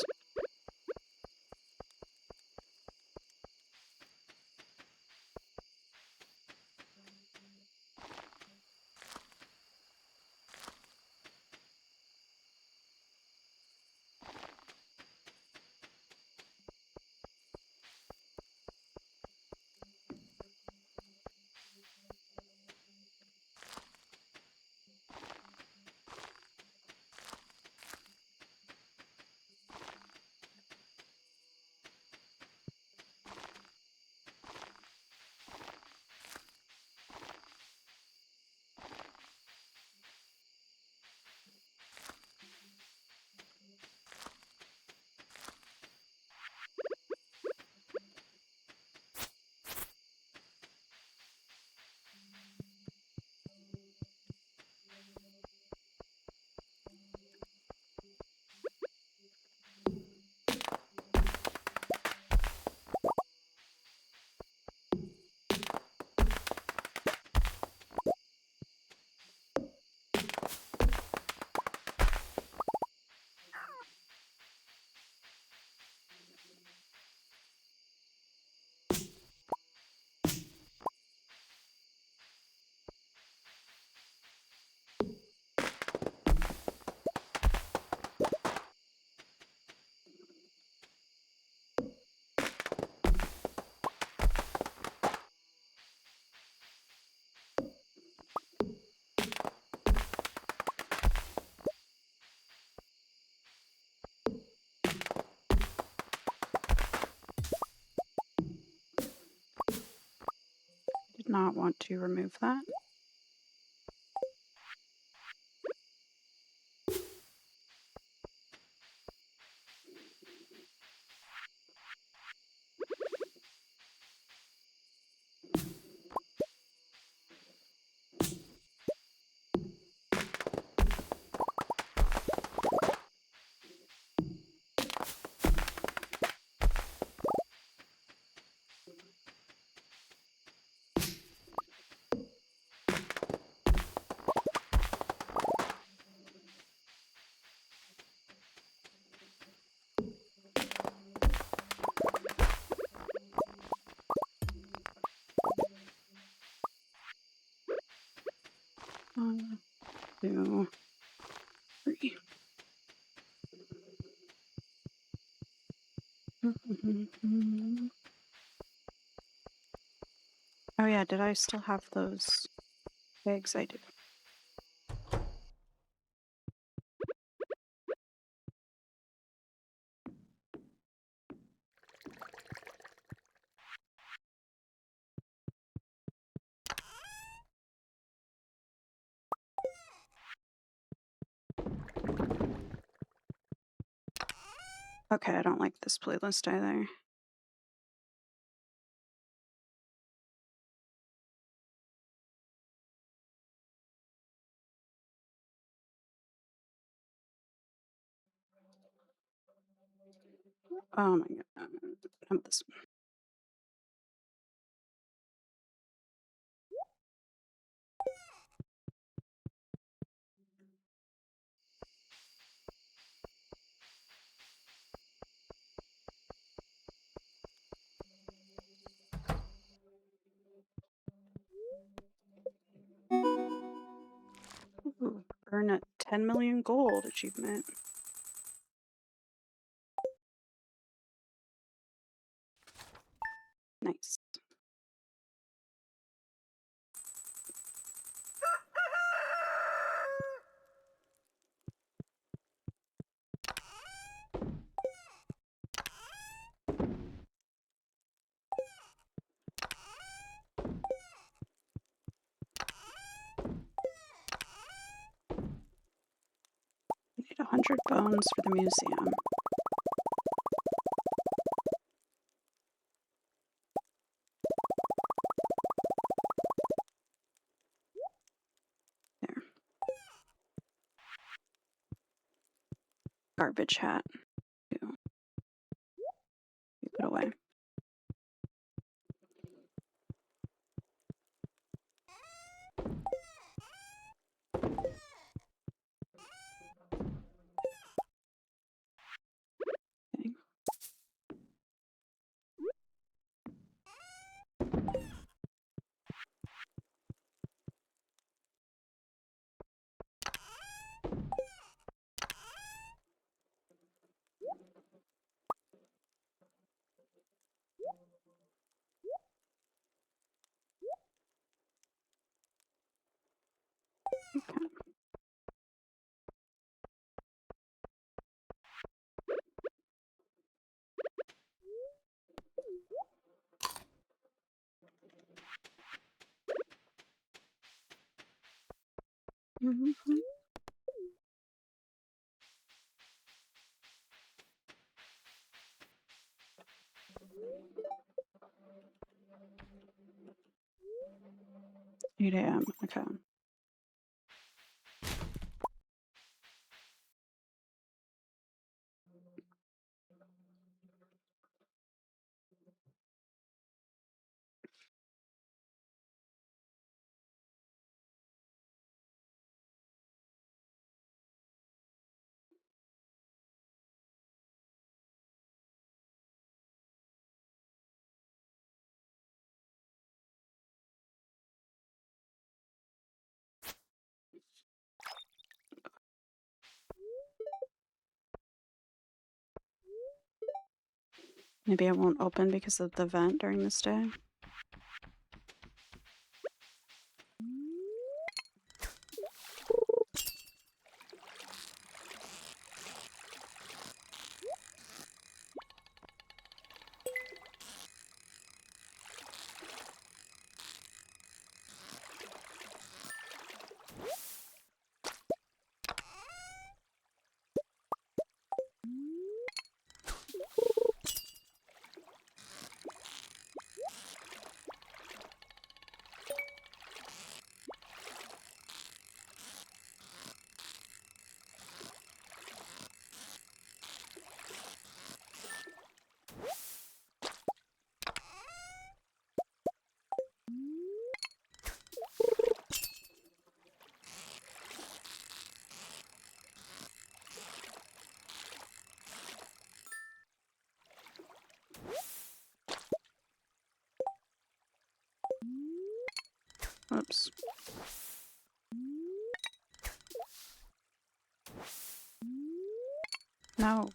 Did not want to remove that. One, two, three. Oh yeah, did I still have those eggs? I do. Okay, I don't like this playlist either. Oh my god. This. Ooh, earn a 10 million gold achievement. Nice. Need 100 bones for the museum. There. Garbage hat. Too. You put away. Okay. Okay. Mm-hmm. 8 a.m. Okay. Maybe it won't open because of the vent during this day. Oops. No.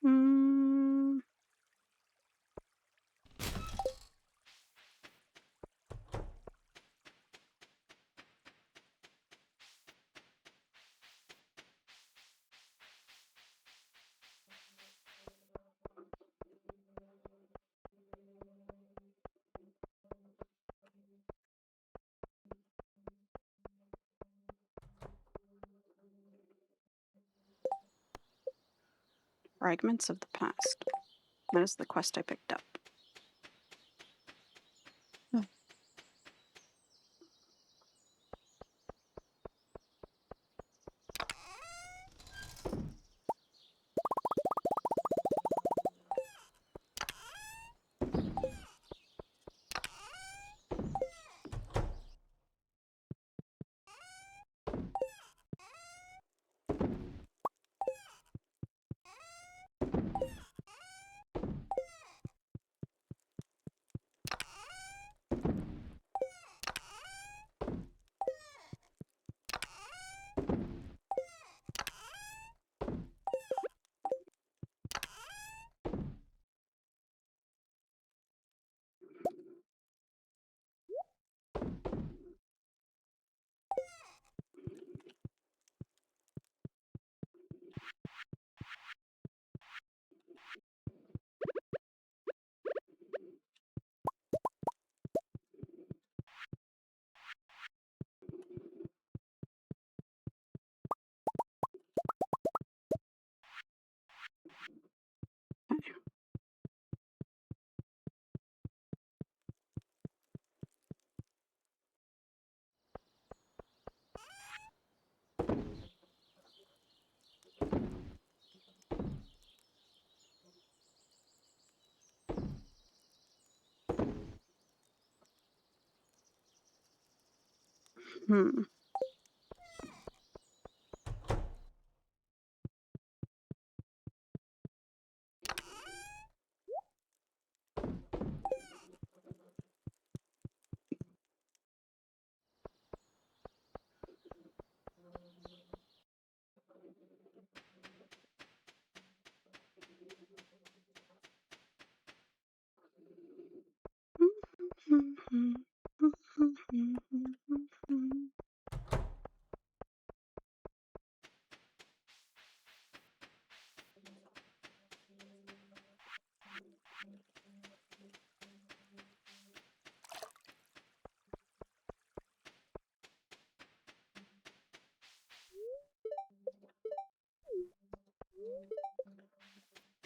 Mm. Fragments of the past. That is the quest I picked up. Hmm.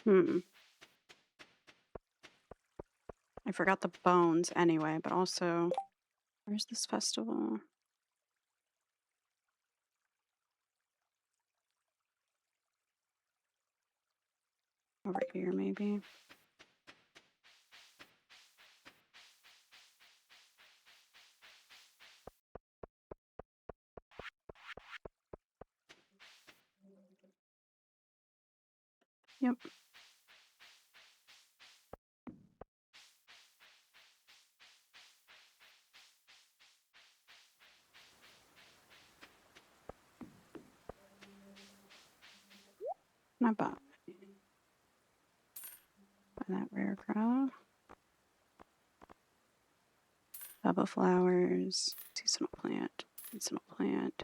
Hmm. I forgot the bones anyway, but also, where's this festival? Over here, maybe. Yep. Not bad. that rare grow. Double flowers. Seasonal plant. Seasonal plant.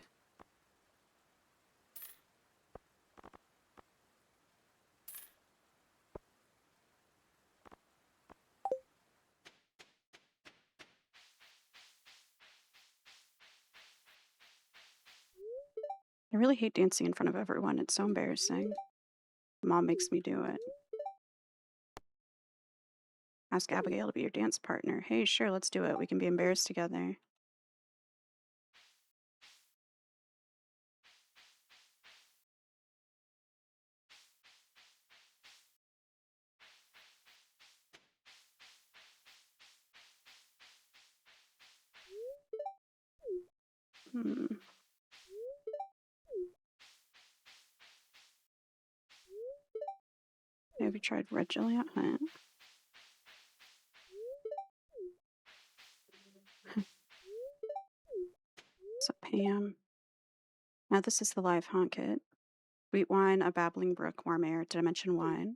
I really hate dancing in front of everyone. It's so embarrassing. Mom makes me do it. Ask Abigail to be your dance partner. Hey, sure, let's do it. We can be embarrassed together. Hmm. Have you tried red jelly at home? So Pam. Now this is the live haunt kit. Sweet wine, a babbling brook, warm air. Did I mention wine?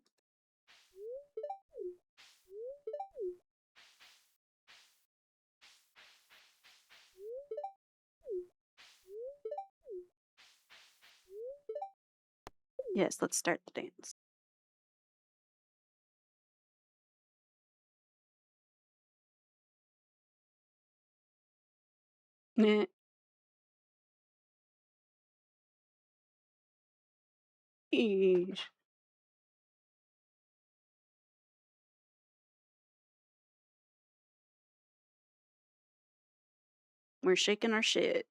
Yes, let's start the dance. Meh. Eesh. We're shaking our shit.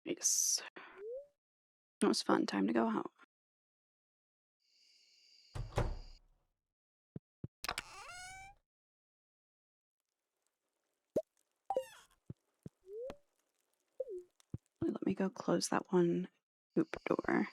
Yes. It was fun. Time to go home. Let me go close that one hoop door.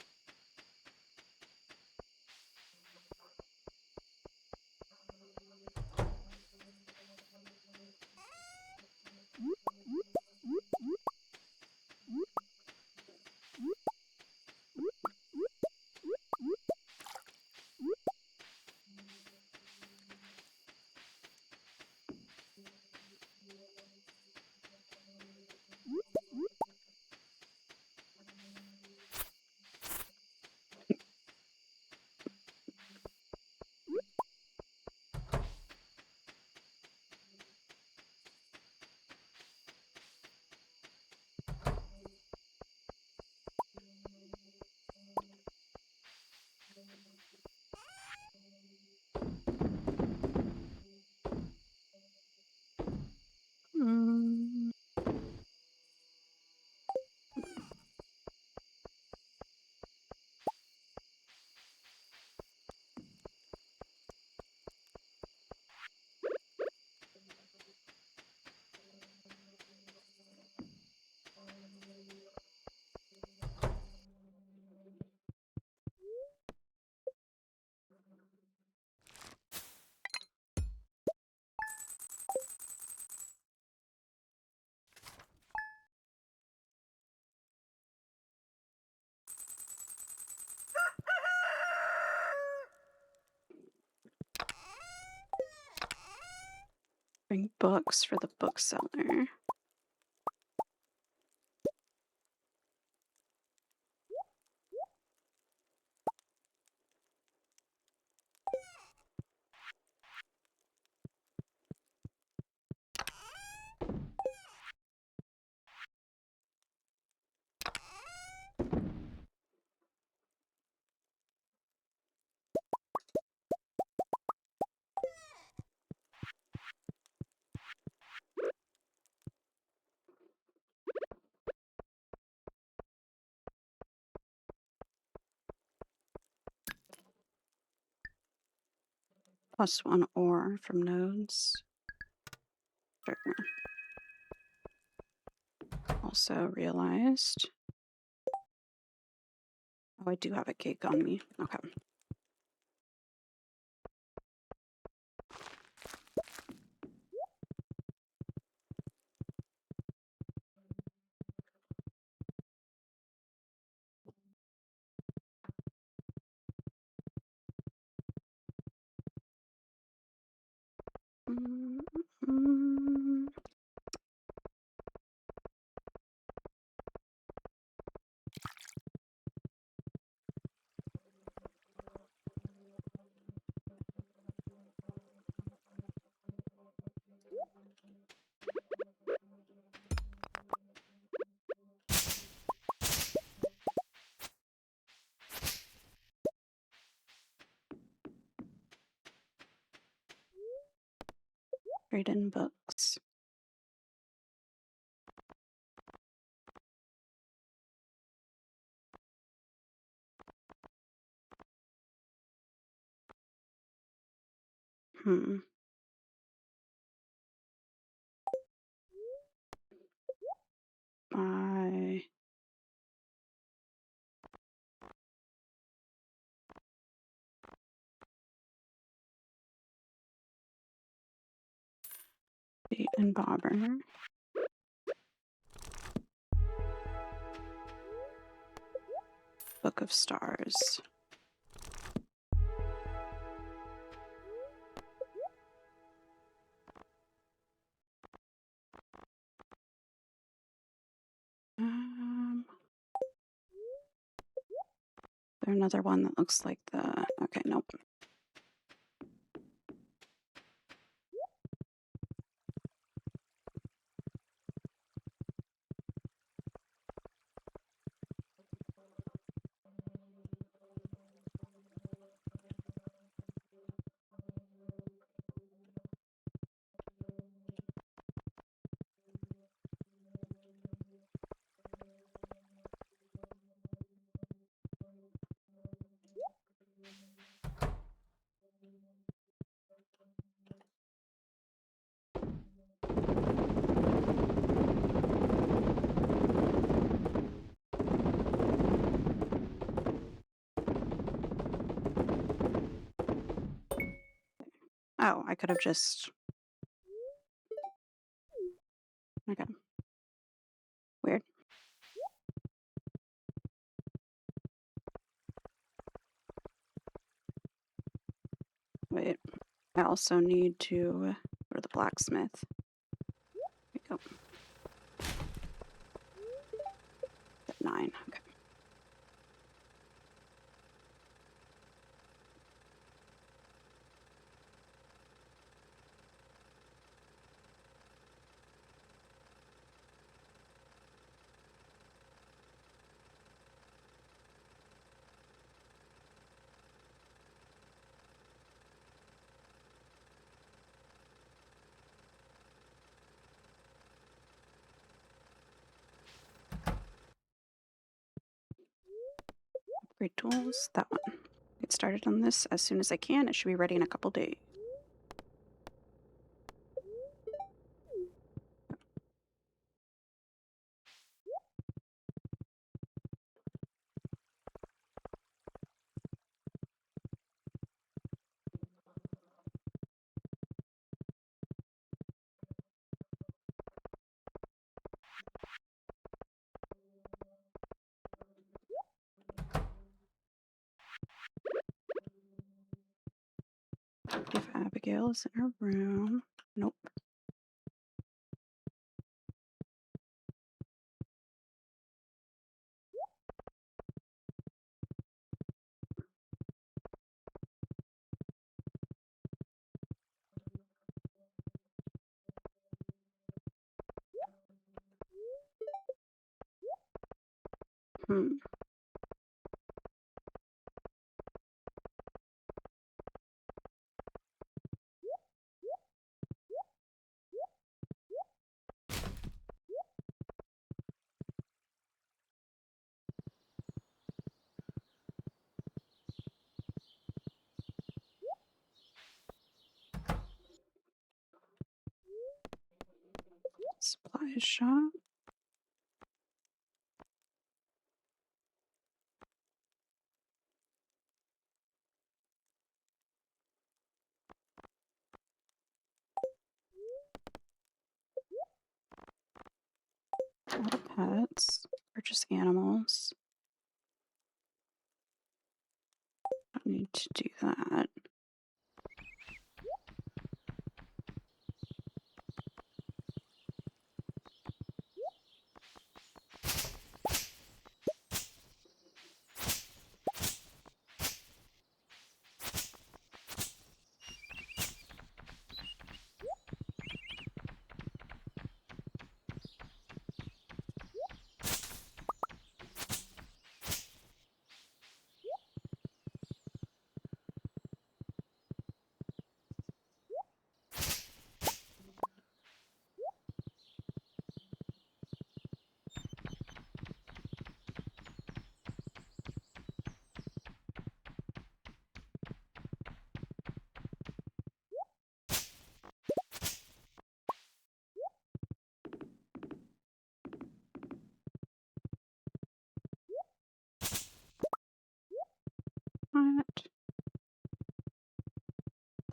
Mm. Bring books for the bookseller. +1 ore from nodes. Sure. Also realized. Oh, I do have a cake on me. Okay. Mm. Trade in books. Hmm. Buy. Bait and bobber. Book of Stars. There's another one that looks like the. Okay, nope. Oh, I could have just. Okay. Weird. Wait. I also need to go to the blacksmith. There we go. 9. Okay. Upgrade tools. That one. Get started on this as soon as I can. It should be ready in a couple days. If Abigail is in her room. Nope. Hmm. Supply shop. Auto pets. Purchase animals. Don't need to do that.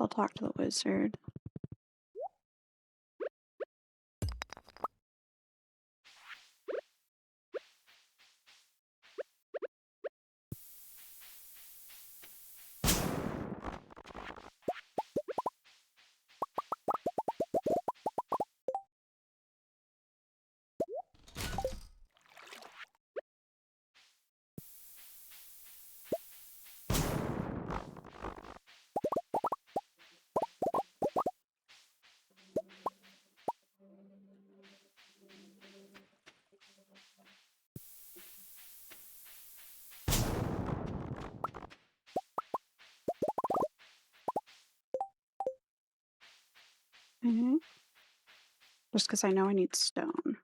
I'll talk to the wizard. Just because I know I need stone.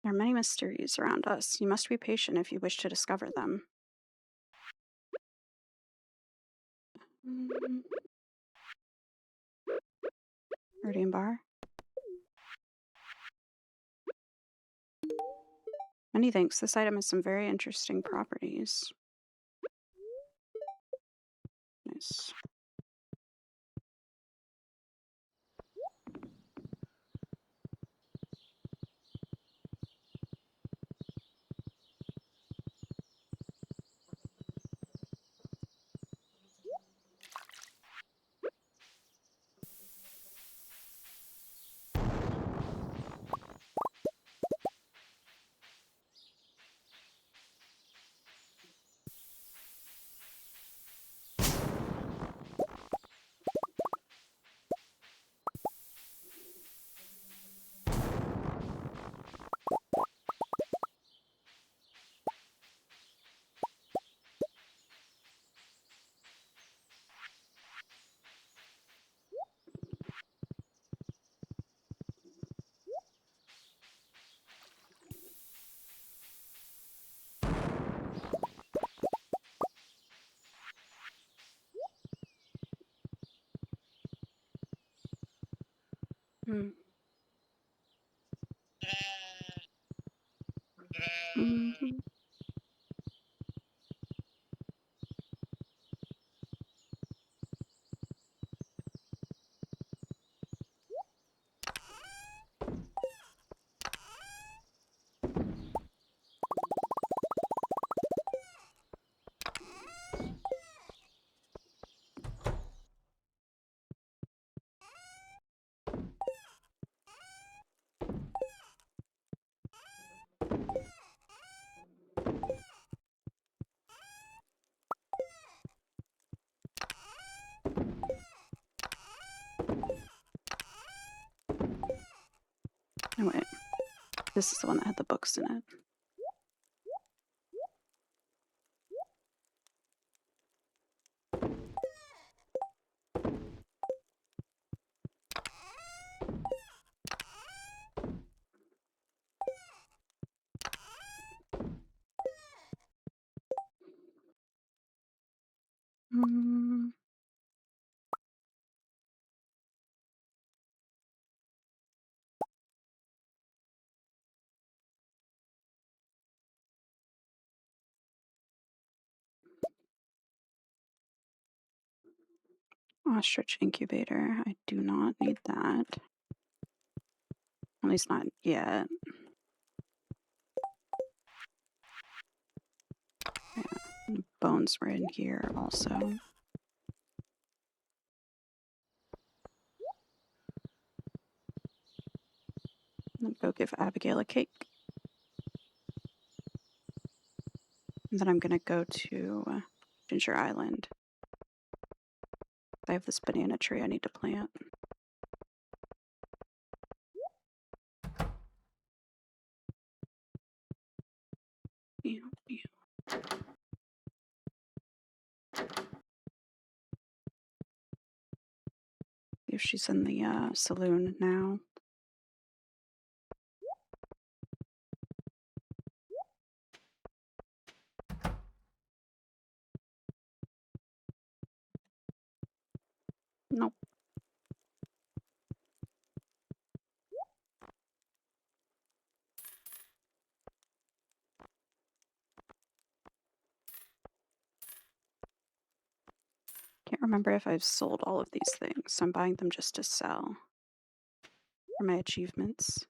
There are many mysteries around us. You must be patient if you wish to discover them. Meridian bar. Many thanks. This item has some very interesting properties. Nice. Hmm. Mhm. Oh wait, this is the one that had the books in it. Mm. Ostrich incubator. I do not need that. At least not yet. Yeah. Bones were in here also. Then go give Abigail a cake. And then I'm gonna go to Ginger Island. I have this banana tree I need to plant. Ew, ew. if she's in the saloon now. Nope. Can't remember if I've sold all of these things, so I'm buying them just to sell for my achievements.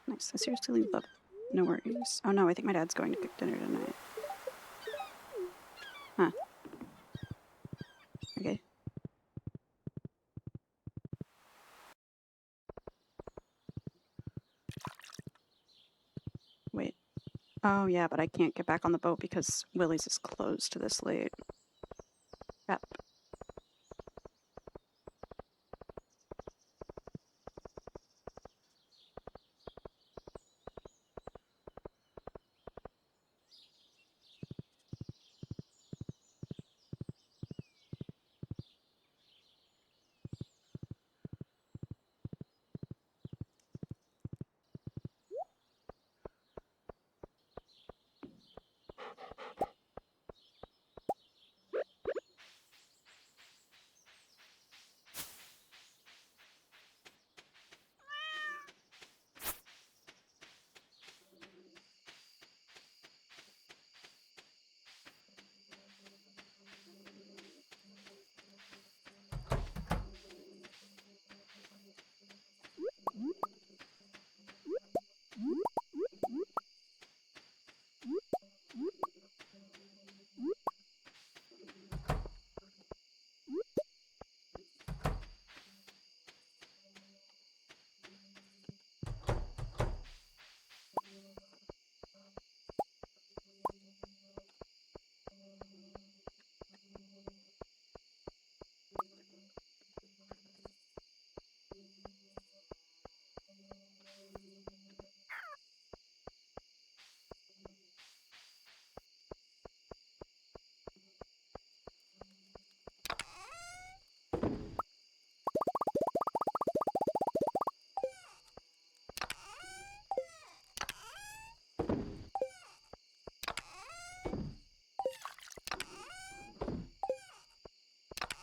Nice. I seriously love. No worries. Oh no, I think my dad's going to cook dinner tonight. Huh. Okay. Wait. Oh yeah, but I can't get back on the boat because Willie's is closed this late. Yep.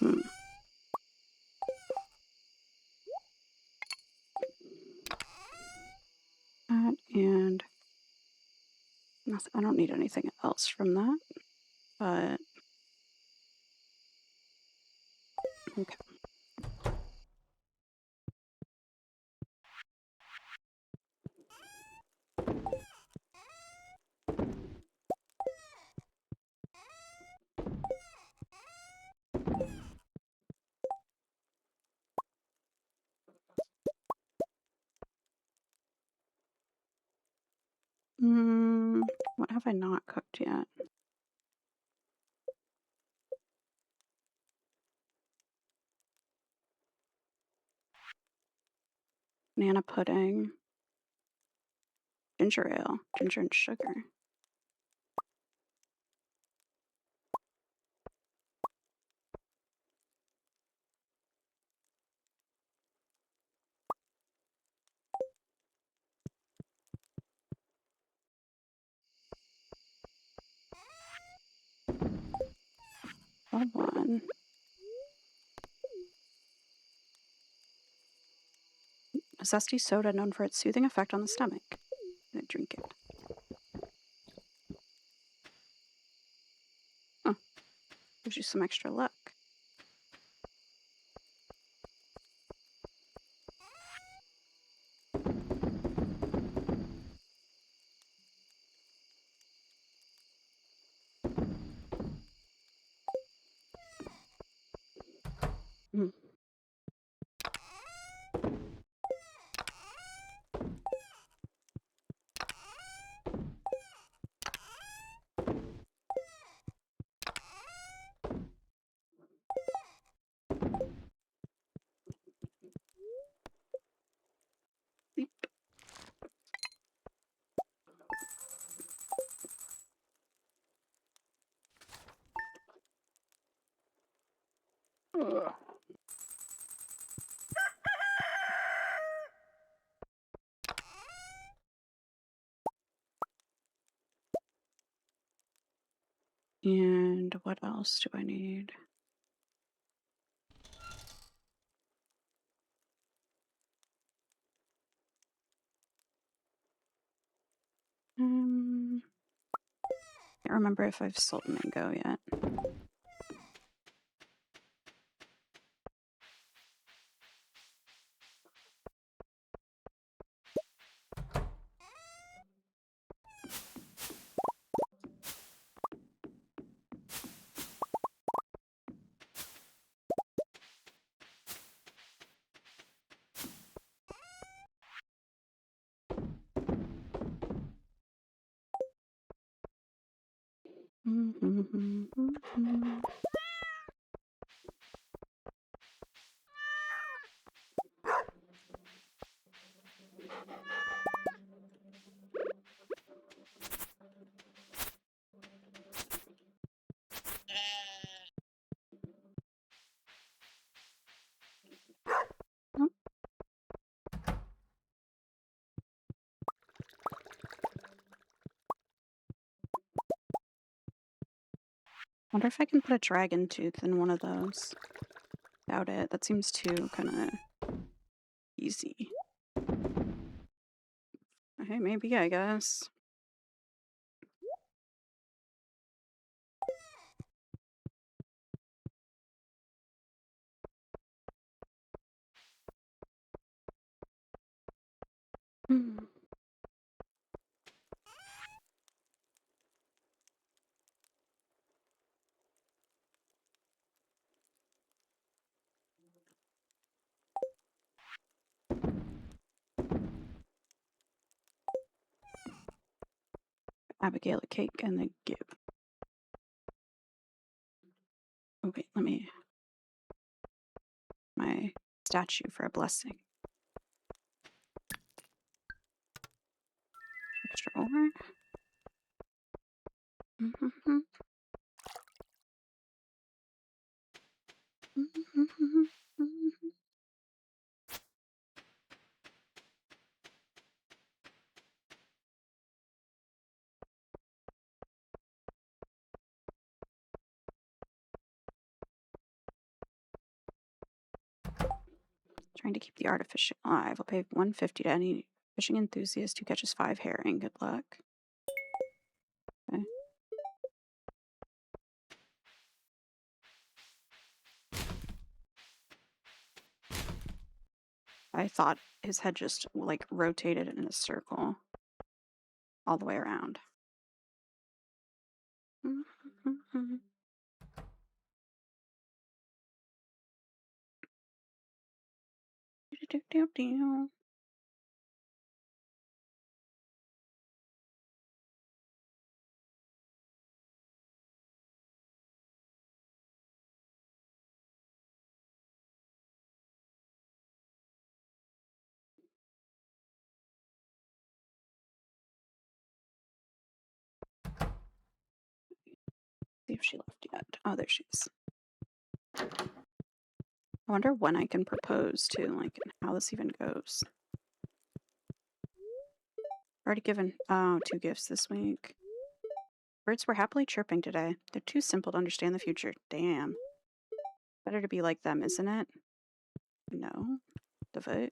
Hmm. That and nothing. I don't need anything else from that, but okay. What have I not cooked yet? Banana pudding, ginger ale, ginger and sugar. Hold on. A zesty soda known for its soothing effect on the stomach. I'm gonna drink it. Oh. Gives you some extra luck. Mm. Beep. Ugh. And what else do I need? Can't remember if I've sold mango yet. Wonder if I can put a dragon tooth in one of those. Doubt it. That seems too kind of easy. Hey, maybe, I guess. Hmm. Abigail a cake and then give. Oh, wait, let me. My statue for a blessing. Extra ore. Trying to keep the artificial alive. I'll pay 150 to any fishing enthusiast who catches 5 herring. Good luck. Okay. I thought his head just like rotated in a circle all the way around. See if she left yet. Oh, there she is. I wonder when I can propose to, like, and how this even goes. Already given 2 gifts this week. Birds were happily chirping today. They're too simple to understand the future. Damn. Better to be like them, isn't it? No. The vote.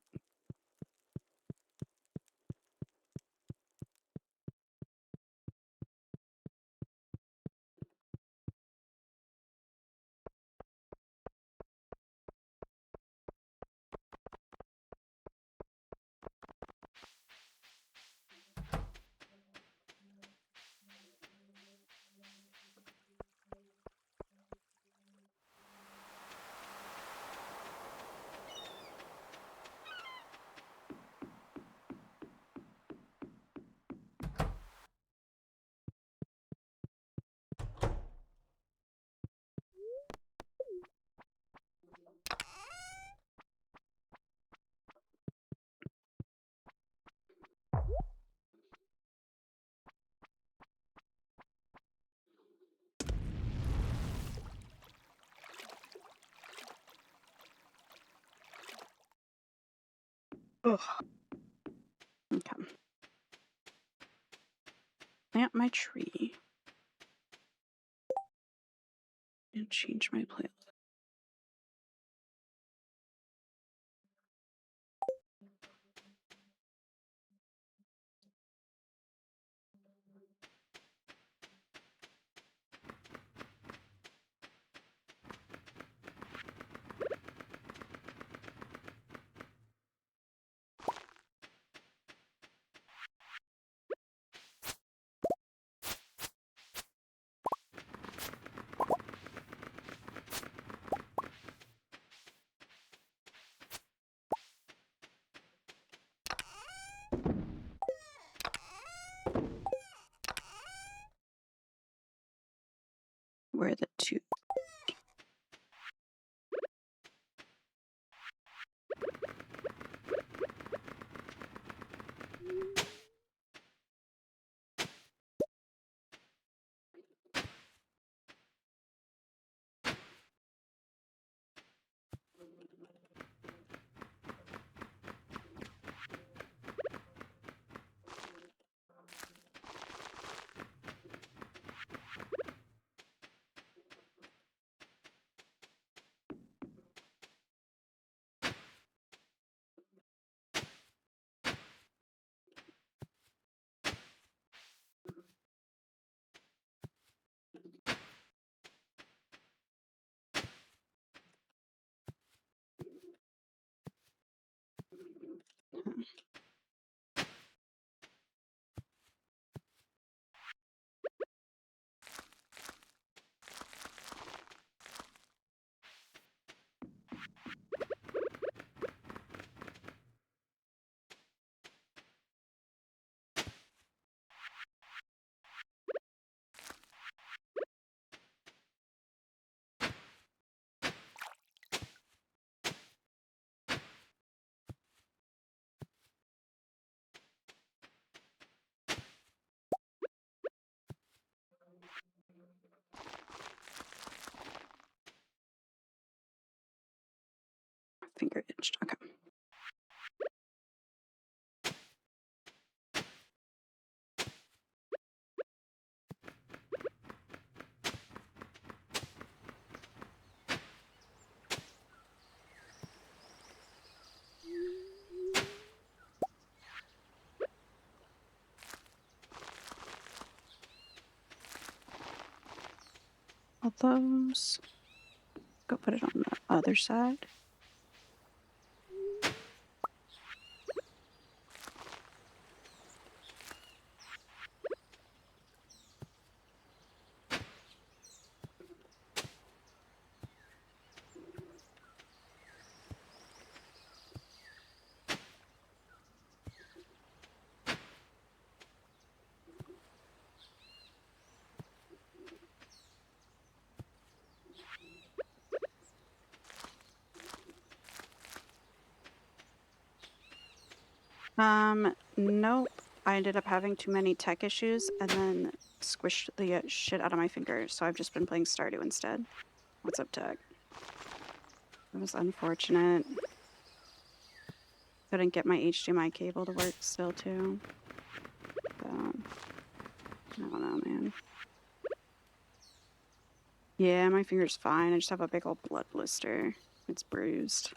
Ugh. Okay. Plant my tree. And change my playlist. Where are the two? Finger itched. Okay. All those. Go put it on the other side. Nope. I ended up having too many tech issues and then squished the shit out of my fingers, so I've just been playing Stardew instead. What's up, tech? It was unfortunate. Couldn't get my HDMI cable to work still, too. So, I don't know, man. Yeah, my finger's fine. I just have a big old blood blister. It's bruised.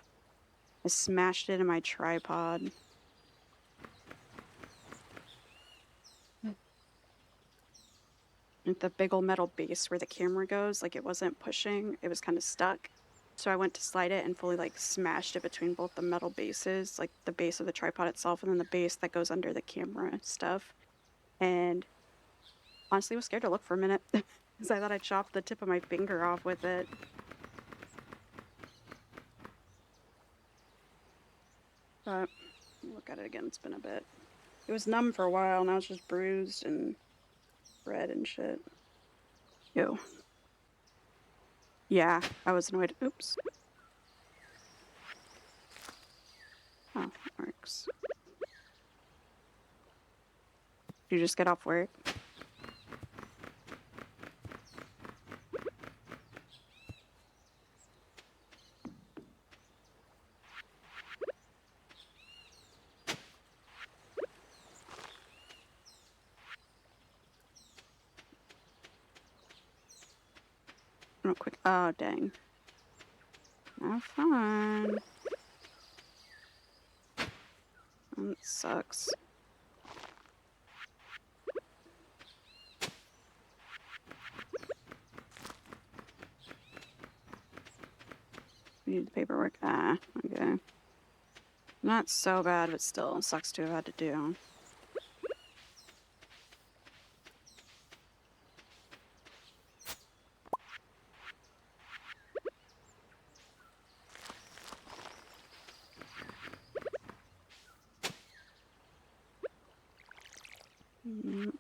I smashed it in my tripod. Like the big old metal base where the camera goes, like it wasn't pushing, it was kind of stuck. So I went to slide it and fully like smashed it between both the metal bases, like the base of the tripod itself and then the base that goes under the camera stuff. And honestly was scared to look for a minute because I thought I chopped the tip of my finger off with it. But look at it again, it's been a bit. It was numb for a while, now it's just bruised and red and shit. Ew. Yeah, I was annoyed. Oops. Oh, that works. Did you just get off work? Real quick. Oh, dang. Have fun. That sucks. We need the paperwork. Ah, okay. Not so bad, but still sucks to have had to do. Mm.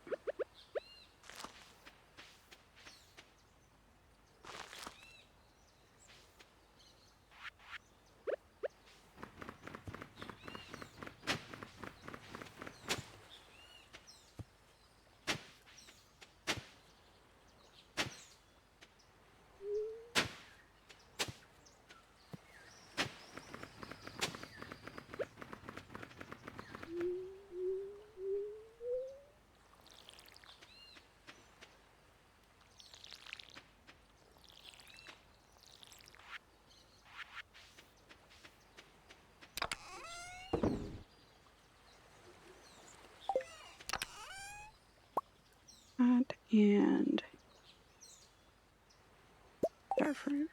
That and starfruit.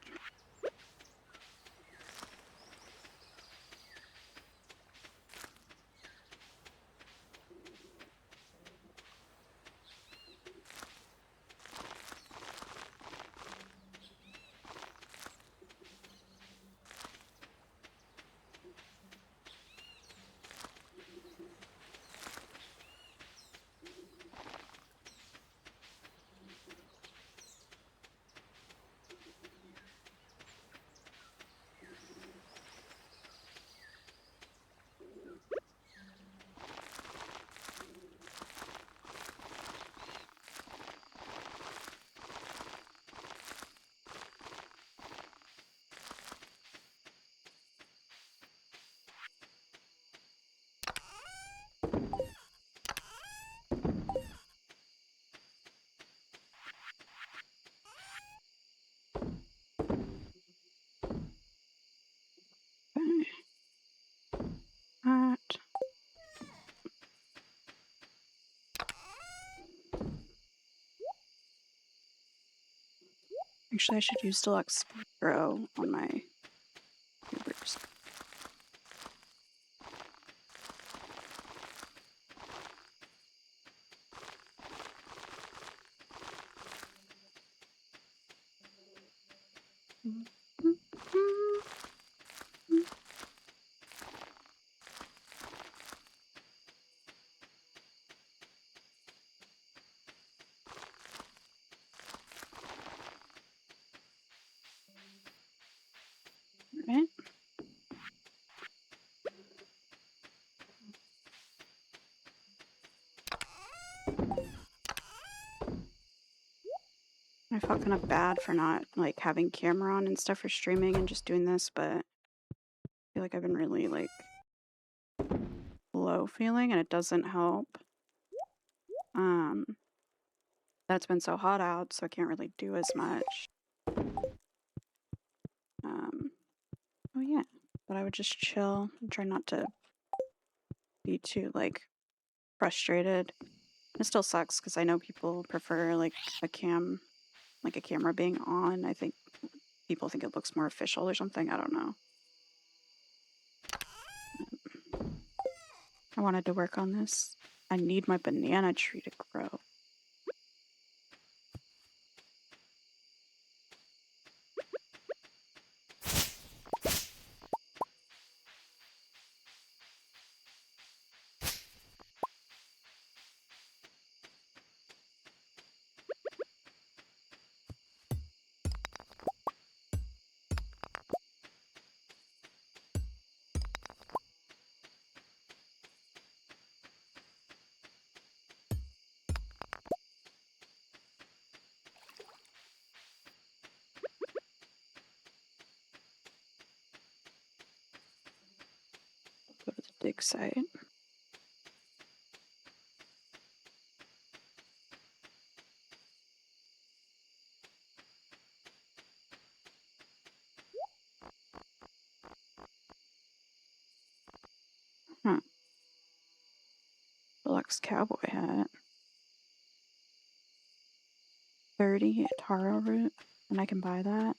Okay. That. Actually, I should use Deluxe Grow on my tubers. Right? I felt kind of bad for not like having camera on and stuff for streaming and just doing this, but I feel like I've been really like low feeling and it doesn't help. That's been so hot out, so I can't really do as much. Oh yeah, but I would just chill and try not to be too like frustrated. It still sucks because I know people prefer like a camera being on. I think people think it looks more official or something. I don't know. I wanted to work on this. I need my banana tree to grow. Go to the dig site. $50 cowboy hat. 30 taro root, and I can buy that.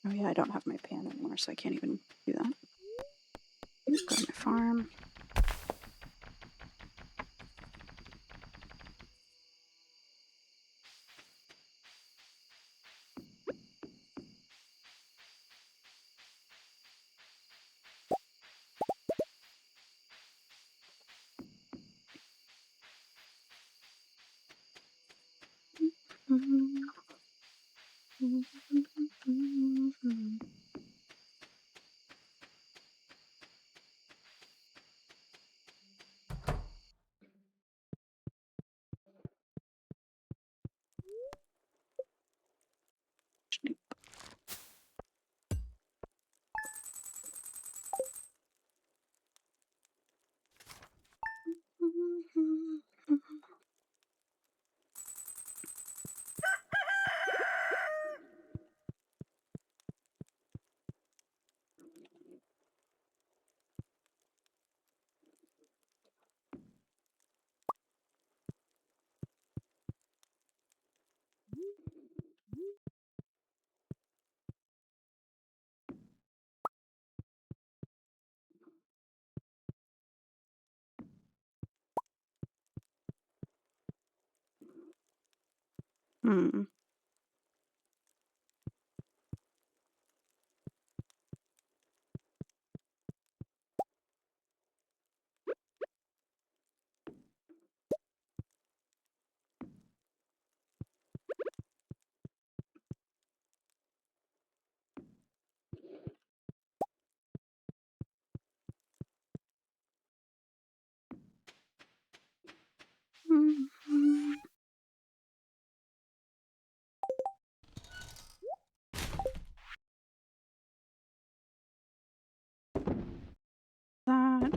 Oh yeah, I don't have my pan anymore, so I can't even do that. Go to my farm. Hmm. That.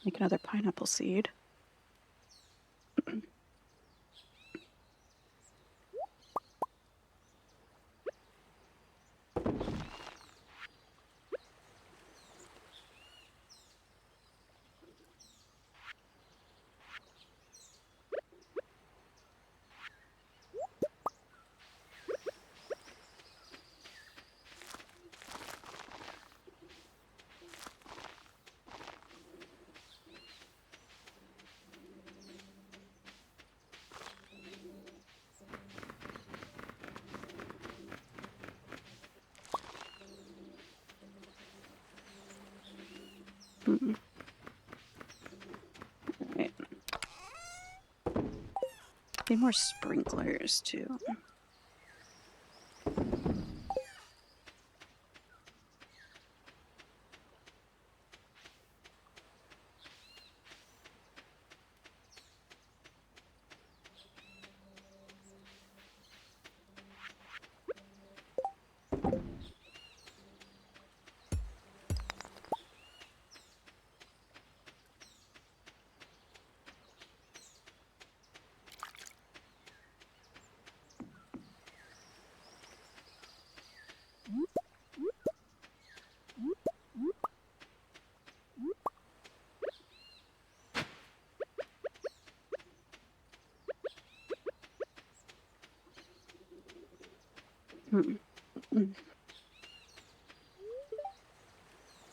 Make another pineapple seed. Right. Need more sprinklers too.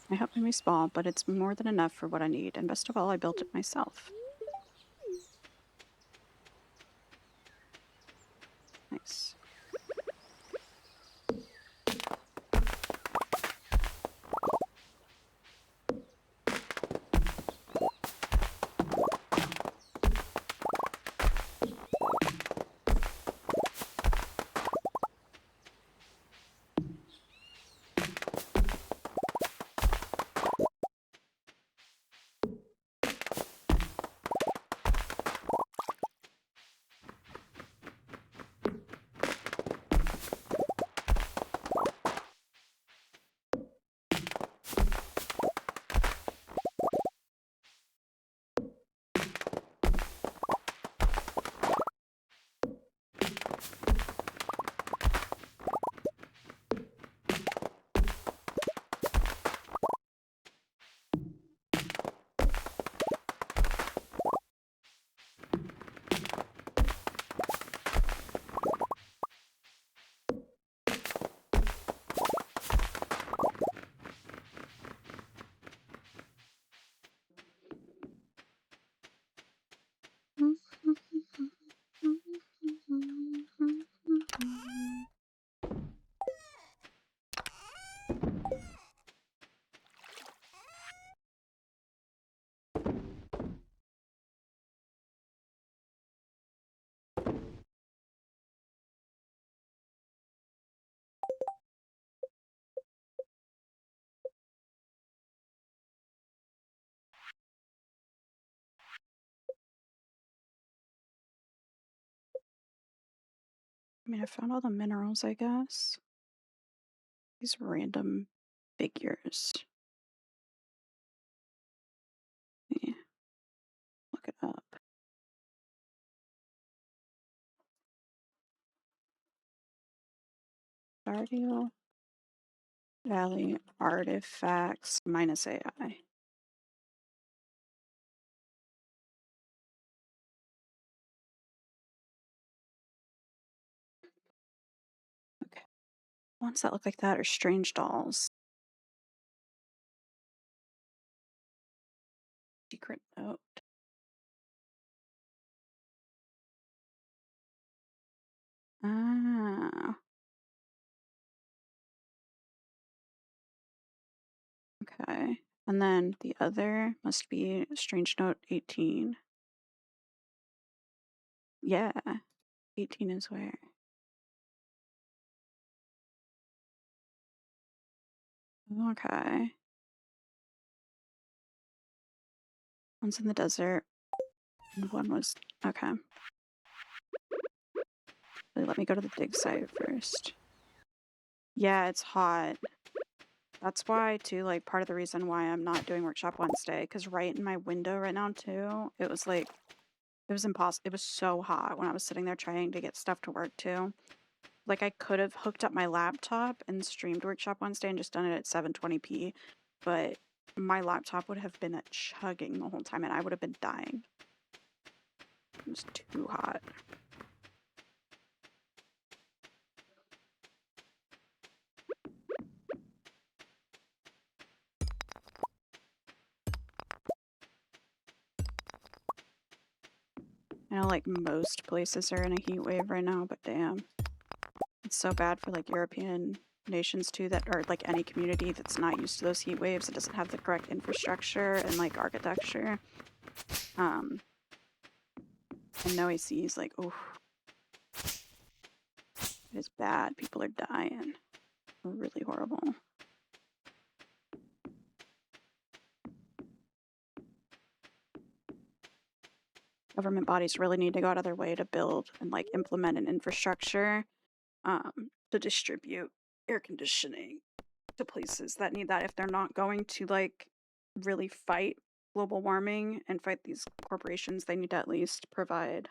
I helped me small, but it's more than enough for what I need. And best of all, I built it myself. Nice. I mean, I found all the minerals, I guess. These random figures. Yeah. Look it up. Stardew Valley artifacts minus AI. Okay. Ones that look like that are strange dolls. Secret note. Ah. Okay. And then the other must be strange note 18. Yeah. 18 is where? Okay. One's in the desert. And one was. Okay. Let me go to the dig site first. Yeah, it's hot. That's why, too, like, part of the reason why I'm not doing Workshop Wednesday, because right in my window right now, too, it was like, it was impossible. It was so hot when I was sitting there trying to get stuff to work, too. Like, I could have hooked up my laptop and streamed Workshop Wednesday and just done it at 720p, but my laptop would have been chugging the whole time, and I would have been dying. It was too hot. I know, like, most places are in a heat wave right now, but damn. It's so bad for, like, European nations too that are like any community that's not used to those heat waves. It doesn't have the correct infrastructure and like architecture. And no AC is like, oh, it is bad. People are dying. Really horrible. Government bodies really need to go out of their way to build and like implement an infrastructure to distribute air conditioning to places that need that. If they're not going to like really fight global warming and fight these corporations, they need to at least provide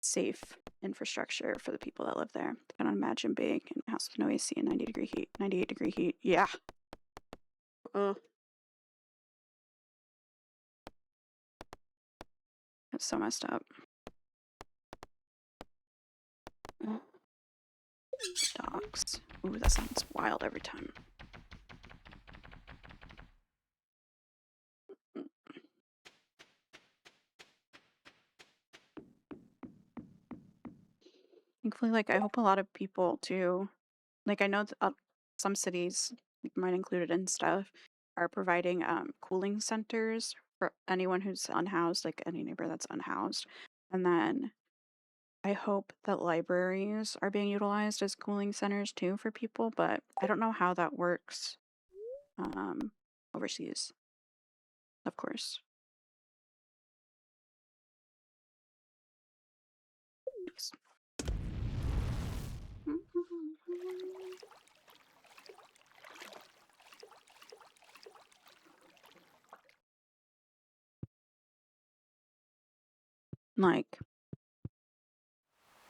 safe infrastructure for the people that live there. I cannot imagine being in a house with no AC and 90-degree heat, 98-degree heat. Yeah. That's so messed up. Dogs. Ooh, that sounds wild every time. Thankfully, like, I hope a lot of people too, like, I know some cities, like mine included and stuff, are providing cooling centers for anyone who's unhoused, like any neighbor that's unhoused. And then I hope that libraries are being utilized as cooling centers too for people, but I don't know how that works overseas, of course. Yes. Like,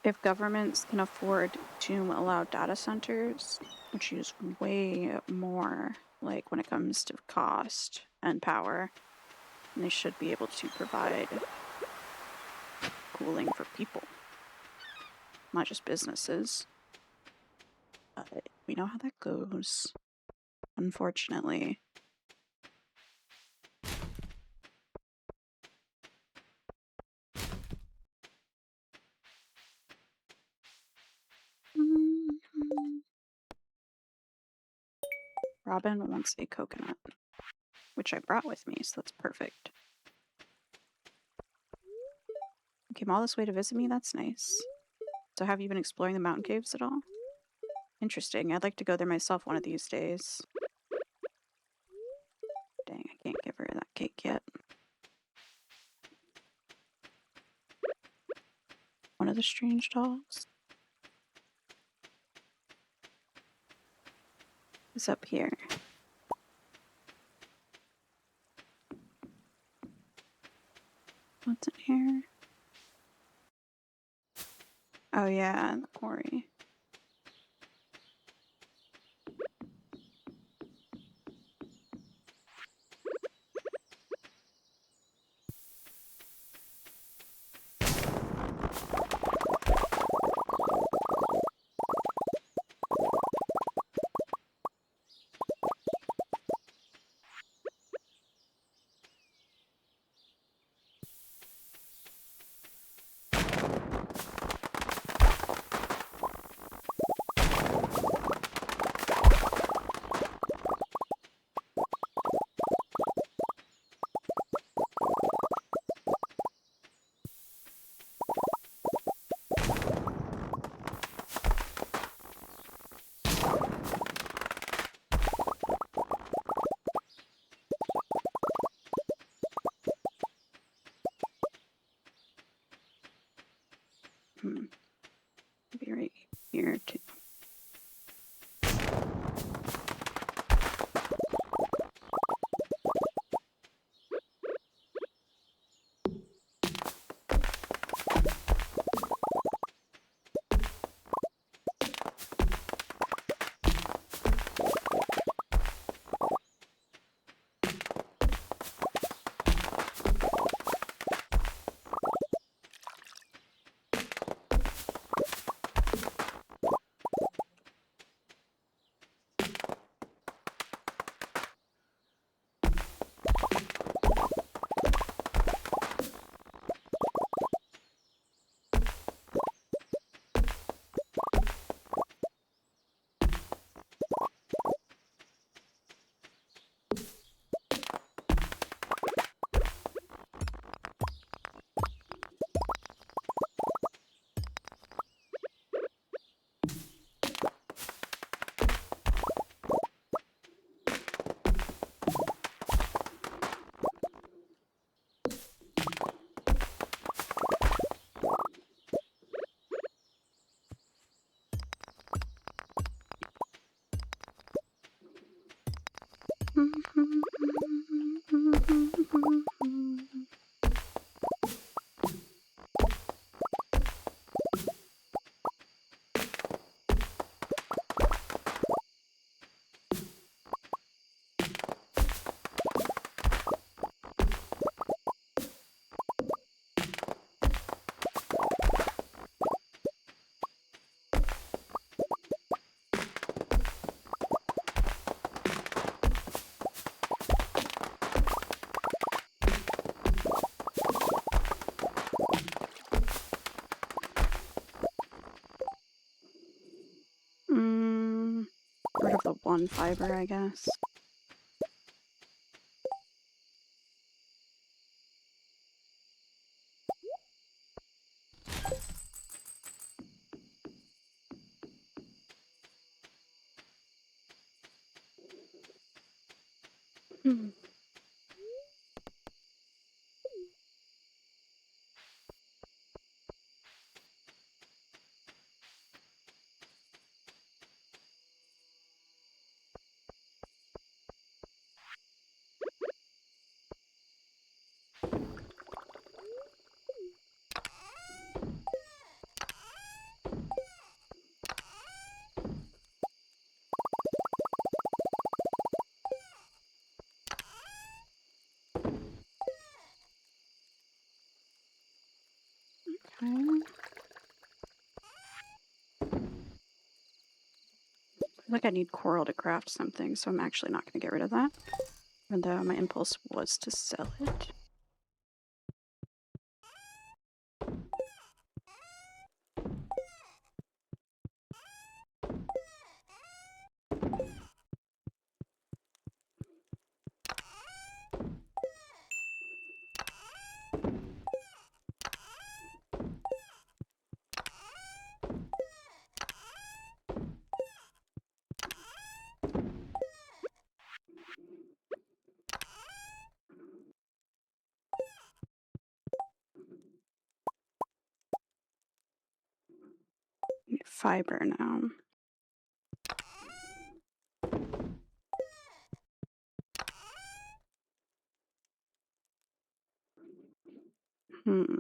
if governments can afford to allow data centers, which use way more, like when it comes to cost and power, then they should be able to provide cooling for people, not just businesses. But we know how that goes, unfortunately. Robin wants a coconut, which I brought with me, so that's perfect. You came all this way to visit me? That's nice. So have you been exploring the mountain caves at all? Interesting. I'd like to go there myself one of these days. Dang, I can't give her that cake yet. One of the strange dolls is up here. What's in here? Oh yeah, the quarry. Be right here too. Rid of the one fiber, I guess. Hmm. Okay. I feel like I need coral to craft something, so I'm actually not going to get rid of that. Even though my impulse was to sell it. I need fiber now. Hmm.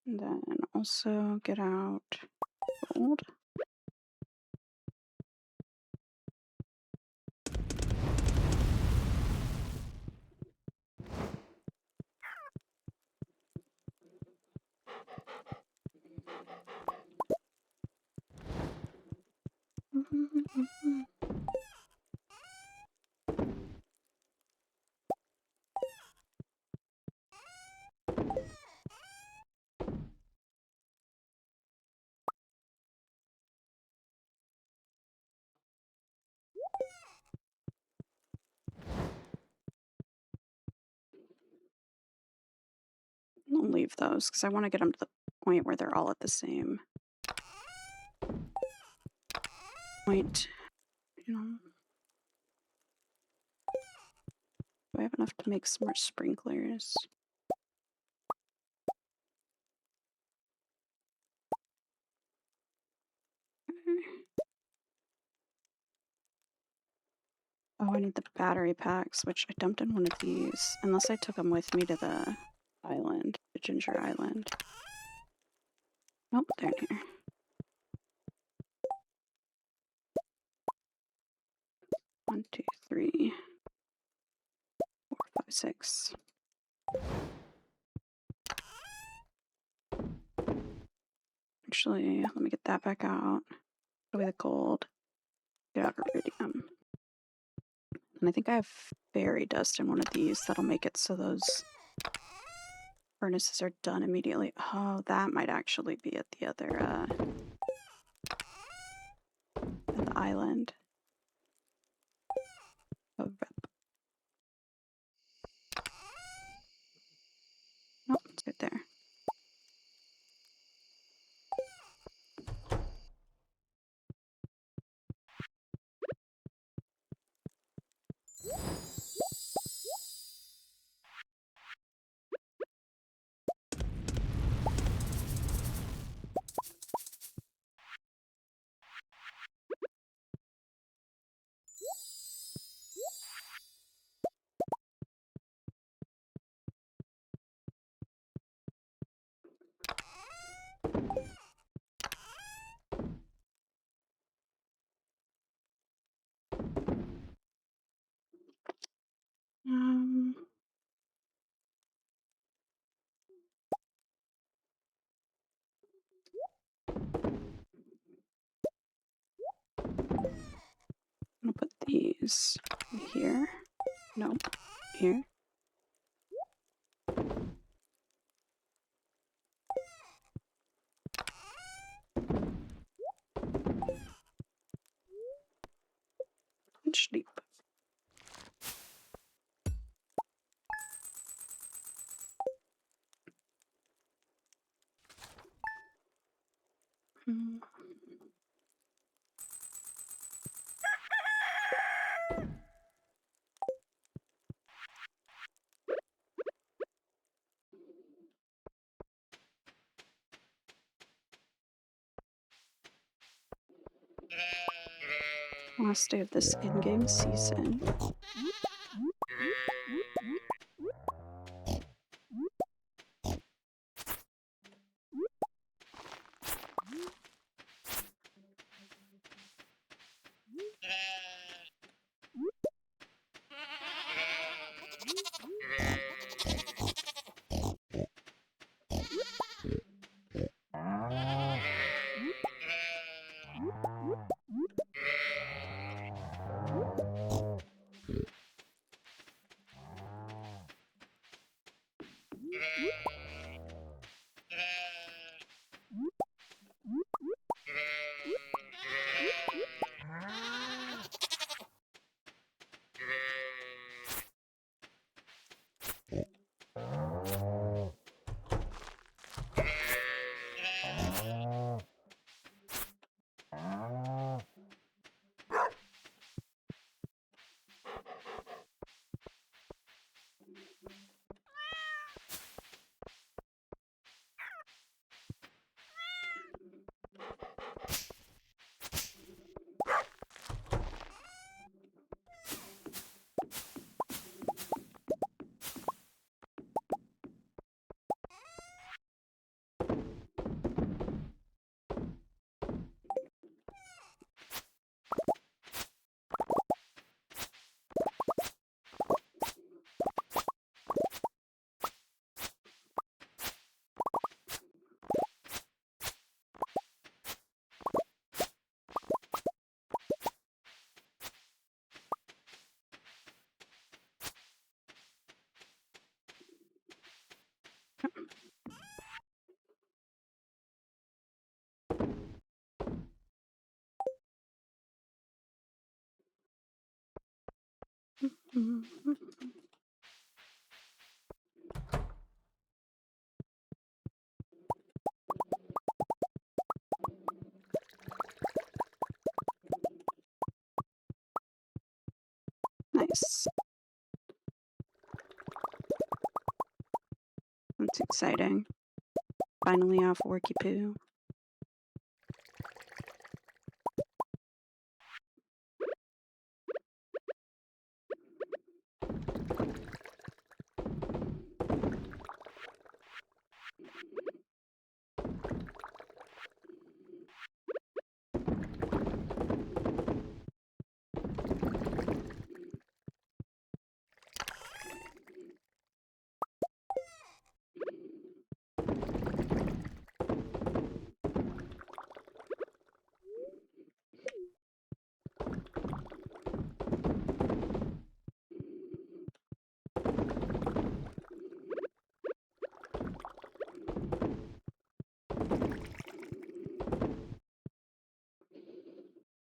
And then also get out gold. I'll leave those because I want to get them to the point where they're all at the same point. You know, do I have enough to make some more sprinklers? Oh, I need the battery packs, which I dumped in one of these. Unless I took them with me to the island, the Ginger Island. Nope, they're in here. 1, 2, 3, 4, 5, 6. Actually, let me get that back out. Put away the gold. Get out iridium. And I think I have fairy dust in one of these that'll make it so those furnaces are done immediately. Oh, that might actually be at the other, at the island. Oh, rep. I'm gonna put these here. Nope. Here. And sleep. Hmm. Last day of this in-game season. Mhm. Nice. That's exciting. Finally off worky poo.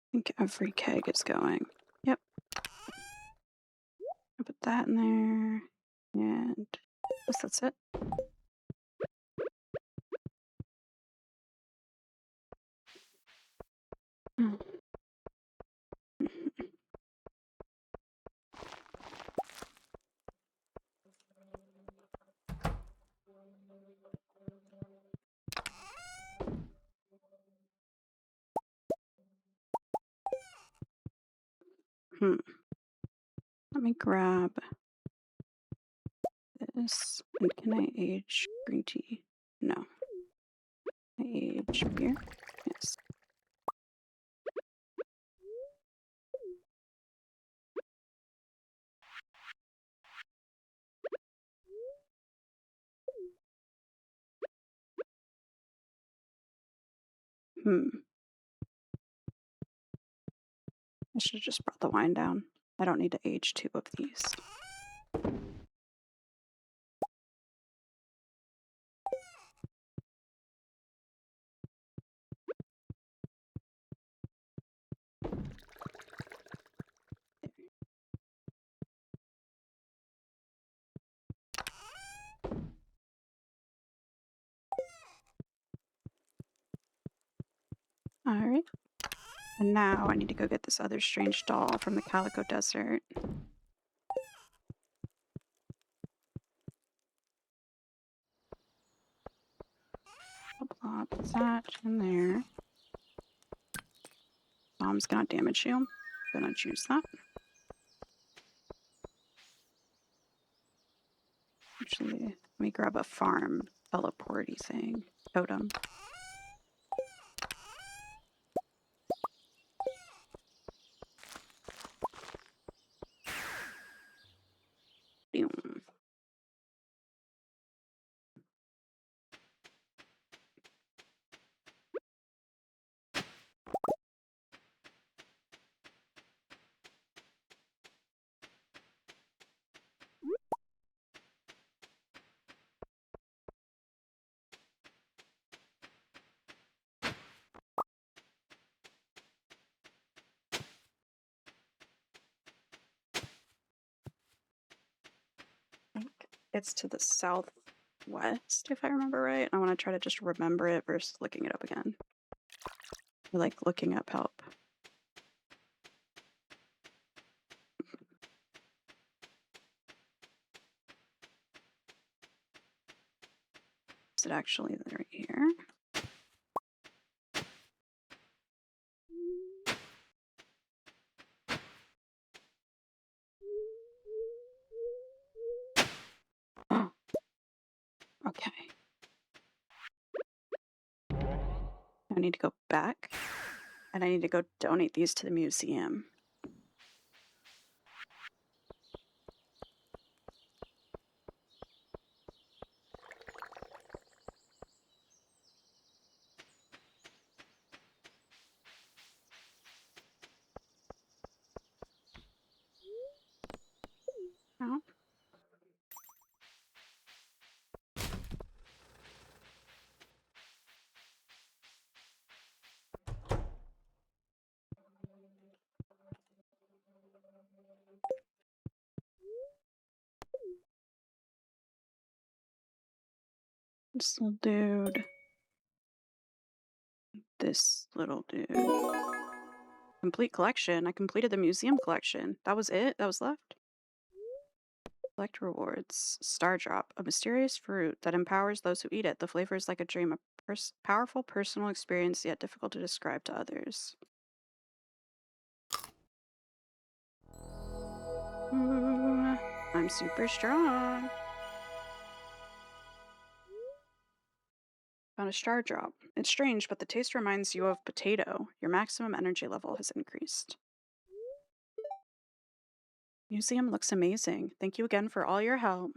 I think every keg is going. Yep. I'll put that in there. And I guess that's it. Mm. Hmm. Let me grab this. And can I age green tea? No. Can I age beer? Yes. Hmm. I should have just brought the wine down. I don't need to age 2 of these. Alright. And now I need to go get this other strange doll from the Calico Desert. Plop that in there. Bomb's gonna damage you. Gonna choose that. Actually, let me grab a farm teleporty thing. Totem. Boom. I think it's to the southwest, if I remember right. I want to try to just remember it versus looking it up again. I like looking up help. Is it actually right here? Oh, okay. I need to go back, and I need to go donate these to the museum. Oh. This little dude. This little dude. Complete collection. I completed the museum collection. That was it? That was left? Collect rewards. Star Drop. A mysterious fruit that empowers those who eat it. The flavor is like a dream. A powerful personal experience, yet difficult to describe to others. Ooh, I'm super strong. Found a star drop. It's strange, but the taste reminds you of potato. Your maximum energy level has increased. Museum looks amazing. Thank you again for all your help.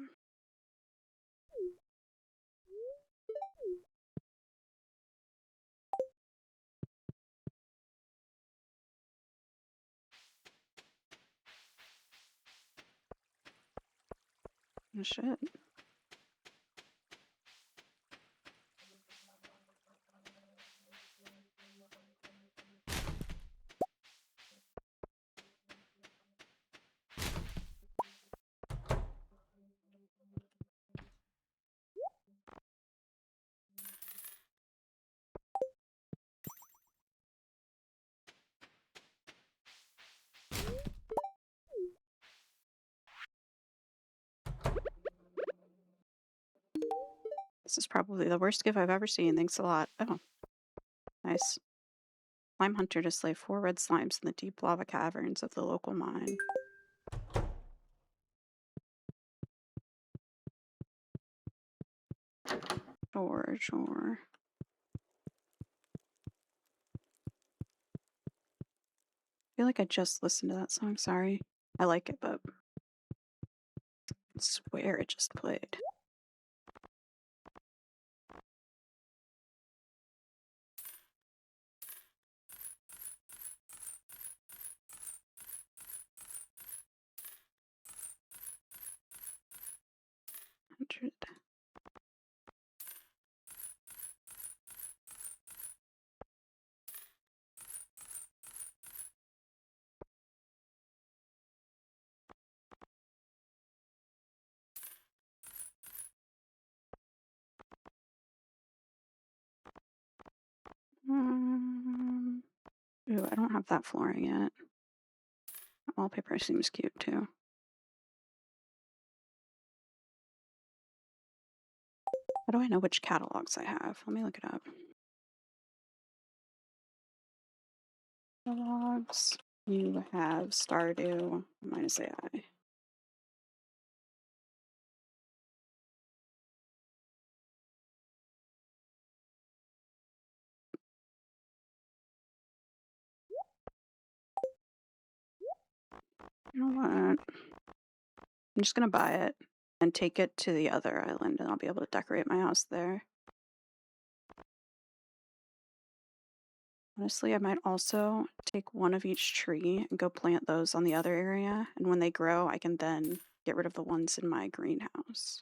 Oh, shit. This is probably the worst gift I've ever seen. Thanks a lot. Oh, nice. Slime hunter to slay 4 red slimes in the deep lava caverns of the local mine. Sure, sure. I feel like I just listened to that song. Sorry. I like it, but I swear it just played. 100. Ooh, I don't have that flooring yet. Wallpaper seems cute too. How do I know which catalogs I have? Let me look it up. Catalogs. You have Stardew minus AI. You know what? I'm just gonna buy it and take it to the other island, and I'll be able to decorate my house there. Honestly, I might also take one of each tree and go plant those on the other area, and when they grow, I can then get rid of the ones in my greenhouse.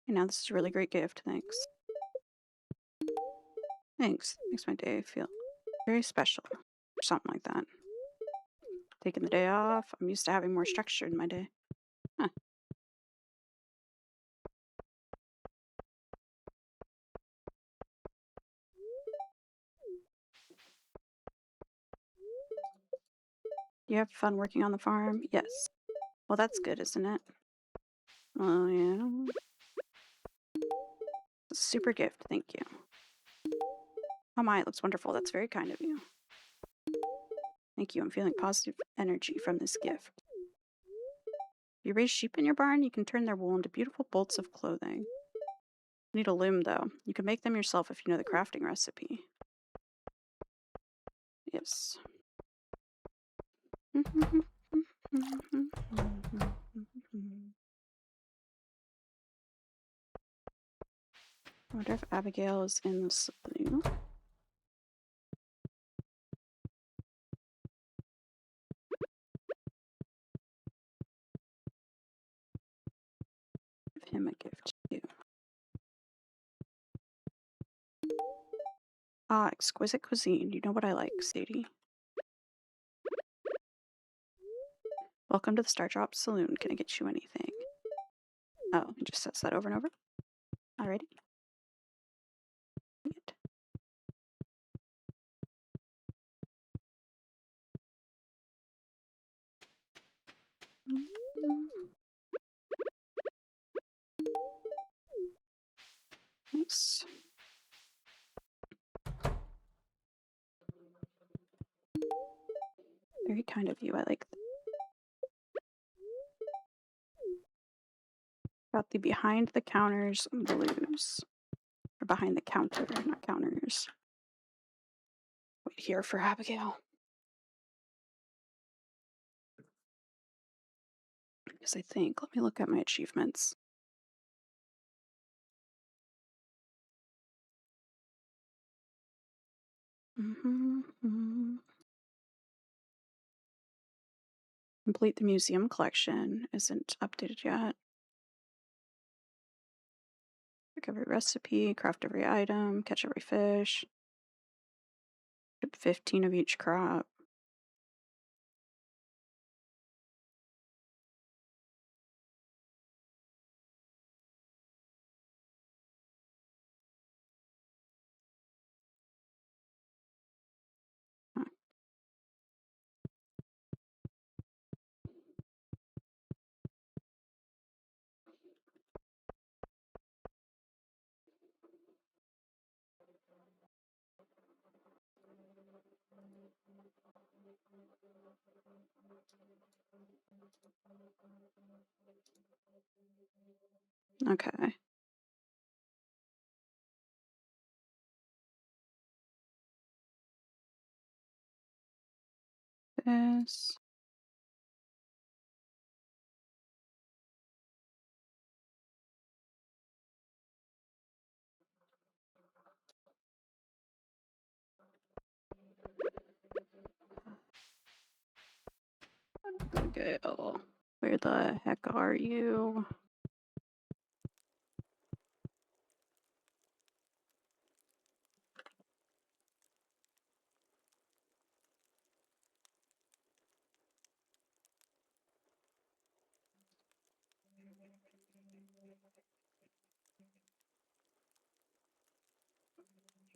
You know, this is a really great gift. Thanks. Thanks. Makes my day feel very special. Or something like that. Taking the day off. I'm used to having more structure in my day. Huh. You have fun working on the farm? Yes. Well, that's good, isn't it? Oh, yeah. It's a super gift. Thank you. Oh my, it looks wonderful. That's very kind of you. Thank you. I'm feeling positive energy from this gift. If you raise sheep in your barn, you can turn their wool into beautiful bolts of clothing. You need a loom, though. You can make them yourself if you know the crafting recipe. Yes. I wonder if Abigail is in the saloon. Give him a gift, too. Ah, exquisite cuisine. You know what I like, Sadie. Welcome to the Star Drop Saloon. Can I get you anything? Oh, it just says that over and over. Alrighty. Good. Nice. Very kind of you. I like that. Got the behind the counters blues. Or behind the counter, not counters. Wait here for Abigail. Because I think, let me look at my achievements. Complete the museum collection. Isn't updated yet. Pick every recipe, craft every item, catch every fish. Ship 15 of each crop. Huh. Okay. This. Okay, oh, where the heck are you?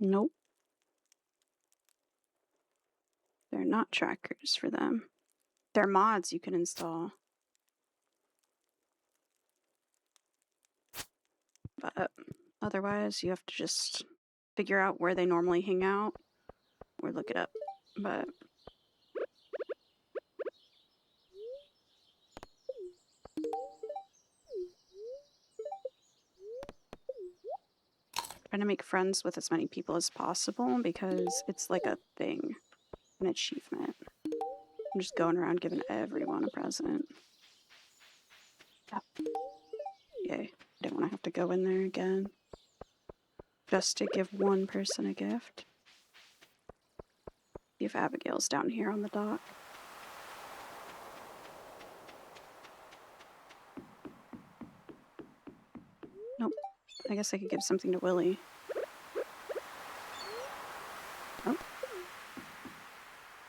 Nope. They're not trackers for them. They're mods you can install. But otherwise, you have to just figure out where they normally hang out or look it up. But trying to make friends with as many people as possible because it's like a thing, an achievement. I'm just going around giving everyone a present. Yep. Yay. Don't want to have to go in there again. Just to give one person a gift. See if Abigail's down here on the dock. Nope. I guess I could give something to Willie. Oh.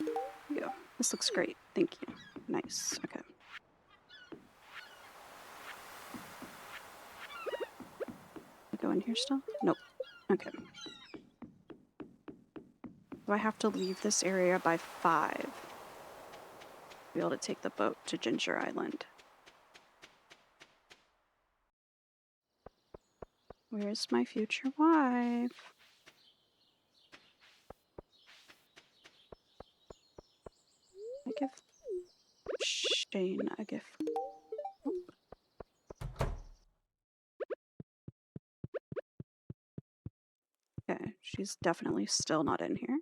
There you go. This looks great. Thank you. Nice. Okay. Go in here still? Nope. Okay. Do I have to leave this area by 5 to be able to take the boat to Ginger Island? Where's my future wife? I give Shane a gift. Okay, she's definitely still not in here.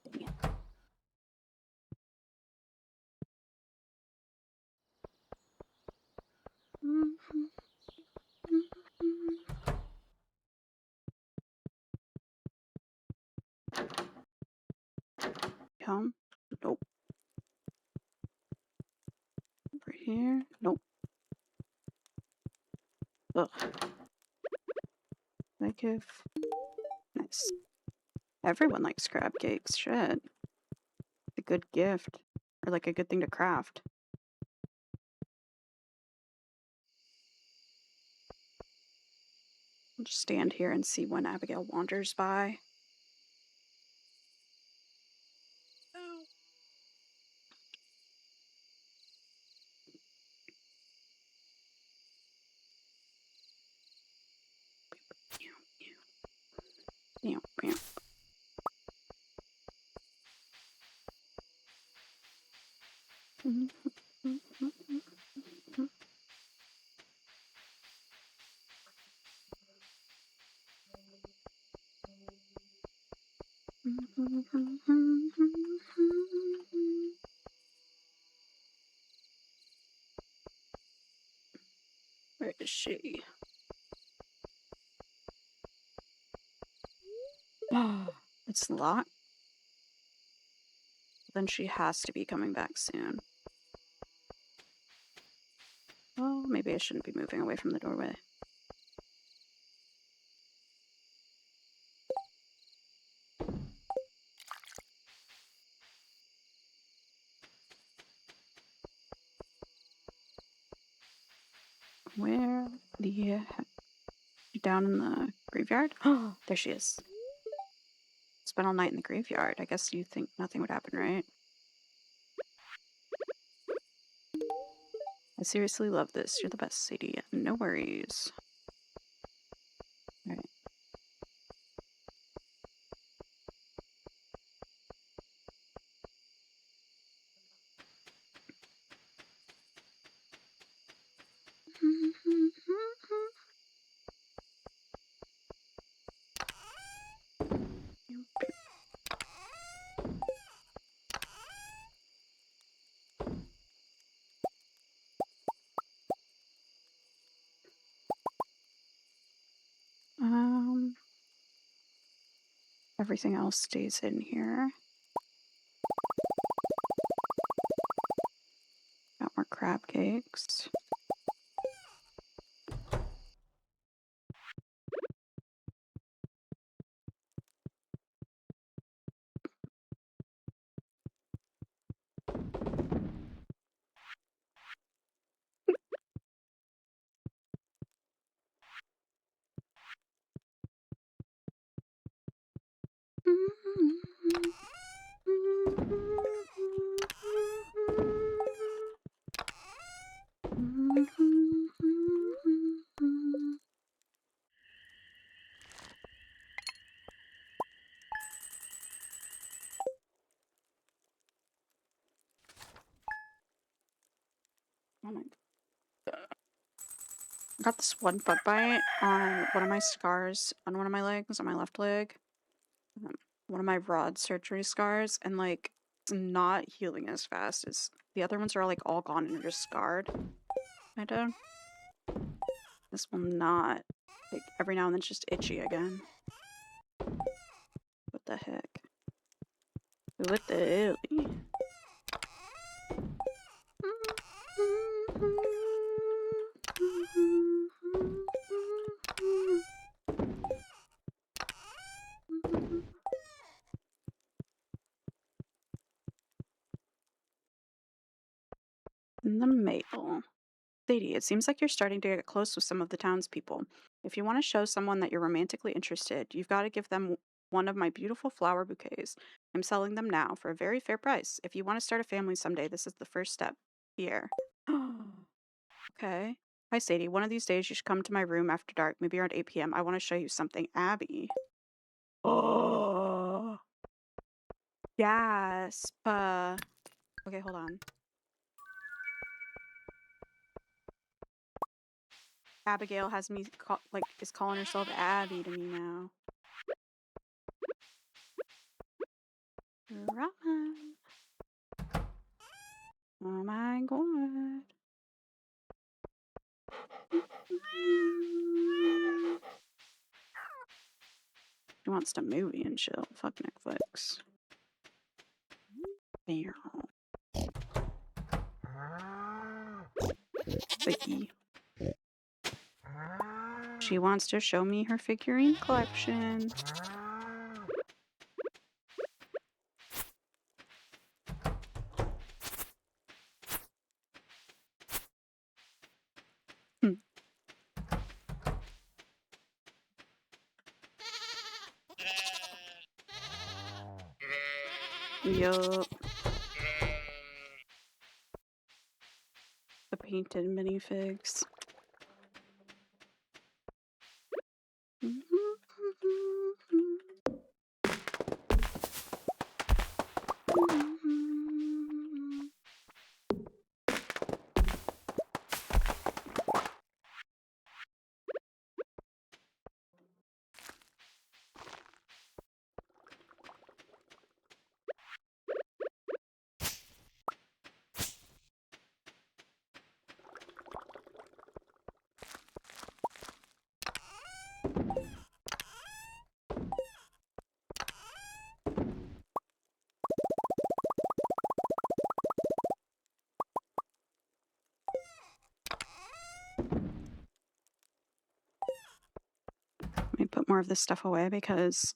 Dang it. Come. Nope. Over here. Nope. Ugh. I give. Nice. Everyone likes crab cakes. Shit. A good gift. Or like a good thing to craft. I'll just stand here and see when Abigail wanders by. Where is she? It's locked. Then she has to be coming back soon. Well, maybe I shouldn't be moving away from the doorway. Where the heck? Down in the graveyard? Oh, there she is. Spent all night in the graveyard. I guess you think nothing would happen, right? I seriously love this. You're the best, Sadie. No worries. Alright. Everything else stays in here. cupcakes. Oh my. I got this one bug bite on one of my scars on one of my legs, on my left leg. Um, one of my rod surgery scars, and like it's not healing as fast as the other ones are like all gone and are just scarred. I don't. This will not. Like every now and then it's just itchy again. What the heck? What the hell? In the mail. Sadie, it seems like you're starting to get close with some of the townspeople. If you want to show someone that you're romantically interested, you've got to give them one of my beautiful flower bouquets. I'm selling them now for a very fair price. If you want to start a family someday, this is the first step. Here. Okay. Hi, Sadie. One of these days, you should come to my room after dark, maybe around 8 p.m. I want to show you something. Abby. Oh. Gasp. Okay, hold on. Abigail has me is calling herself Abby to me now. Run. Oh my god. She wants to movie and chill. Fuck Netflix. Vicky. She wants to show me her figurine collection. Yup. The painted minifigs. Let me put more of this stuff away because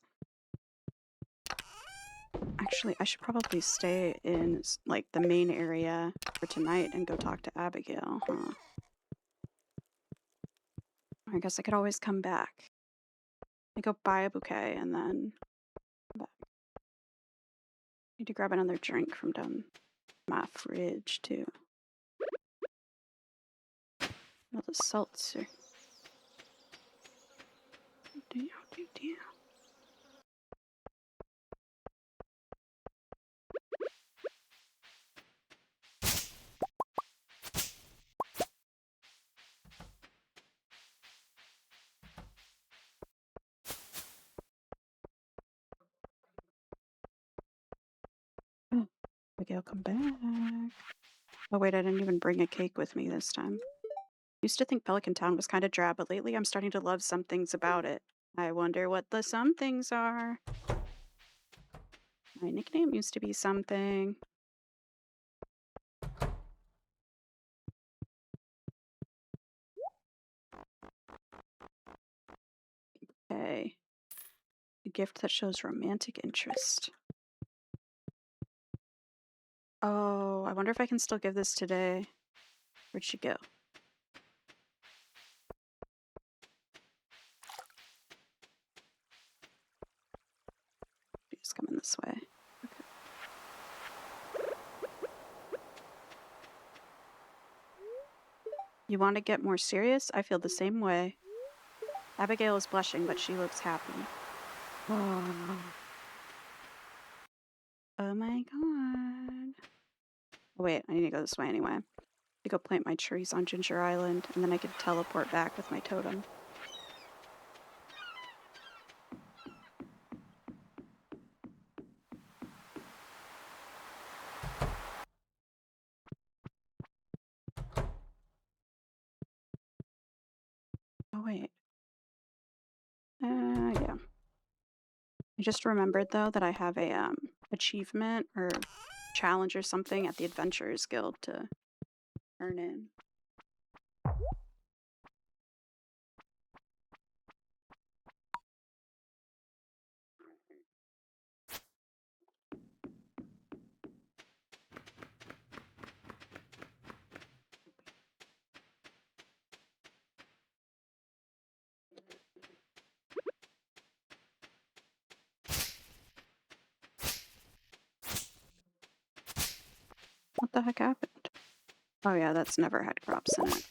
actually I should probably stay in like the main area for tonight and go talk to Abigail, huh? I guess I could always come back. I go buy a bouquet and then come back. Need to grab another drink from down my fridge too. Another seltzer. Oh, Abigail, come back. Oh wait, I didn't even bring a cake with me this time. Used to think Pelican Town was kind of drab, but lately I'm starting to love some things about it. I wonder what the some things are. My nickname used to be something. Okay. A gift that shows romantic interest. Oh, I wonder if I can still give this today. Where'd she go? She's coming this way. Okay. You want to get more serious? I feel the same way. Abigail is blushing, but she looks happy. Oh, oh my god. Oh, wait, I need to go this way anyway. To go plant my trees on Ginger Island, and then I could teleport back with my totem. Oh, wait. Yeah. I just remembered, though, that I have a, achievement or challenge or something at the Adventurers Guild to turn in. What the heck happened? Oh yeah, that's never had crops in it.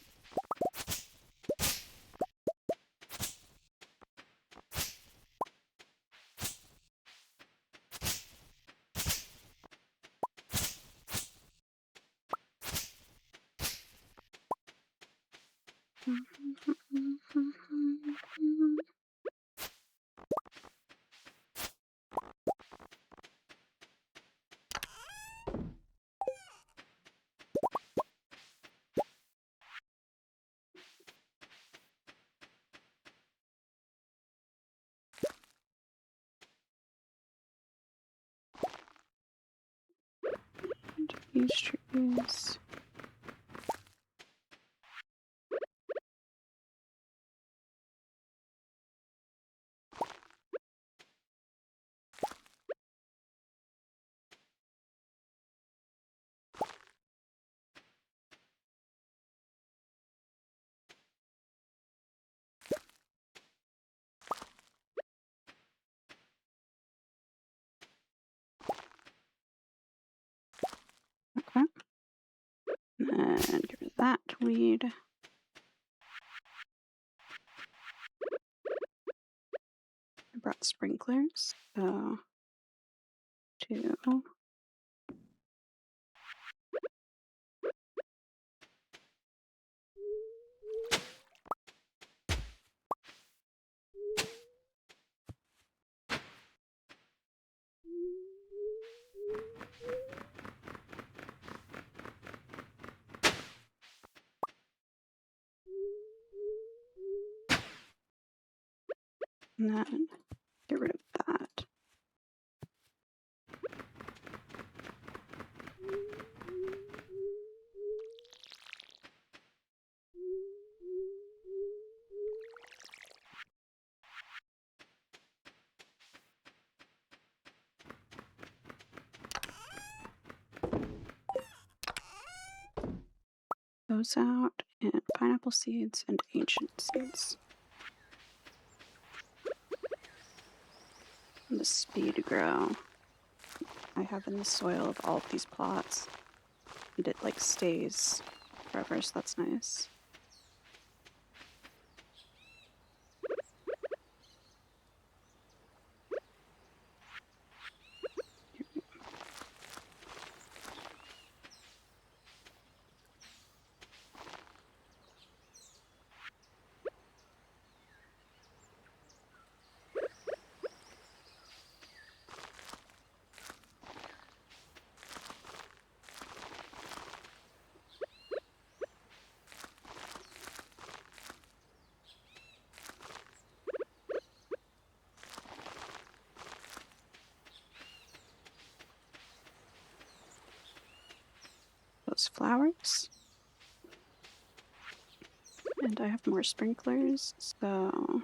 These trees. Okay. And get rid of that weed. I brought sprinklers. So, 2. And then get rid of that. Those out, and pineapple seeds and ancient seeds. And the speed grow I have in the soil of all of these plots. And it like stays forever, so that's nice. Those flowers. And I have more sprinklers, so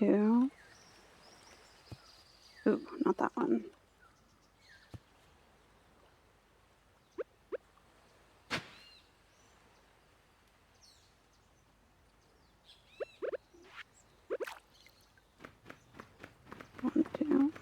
2. Ooh, not that one. One, 2.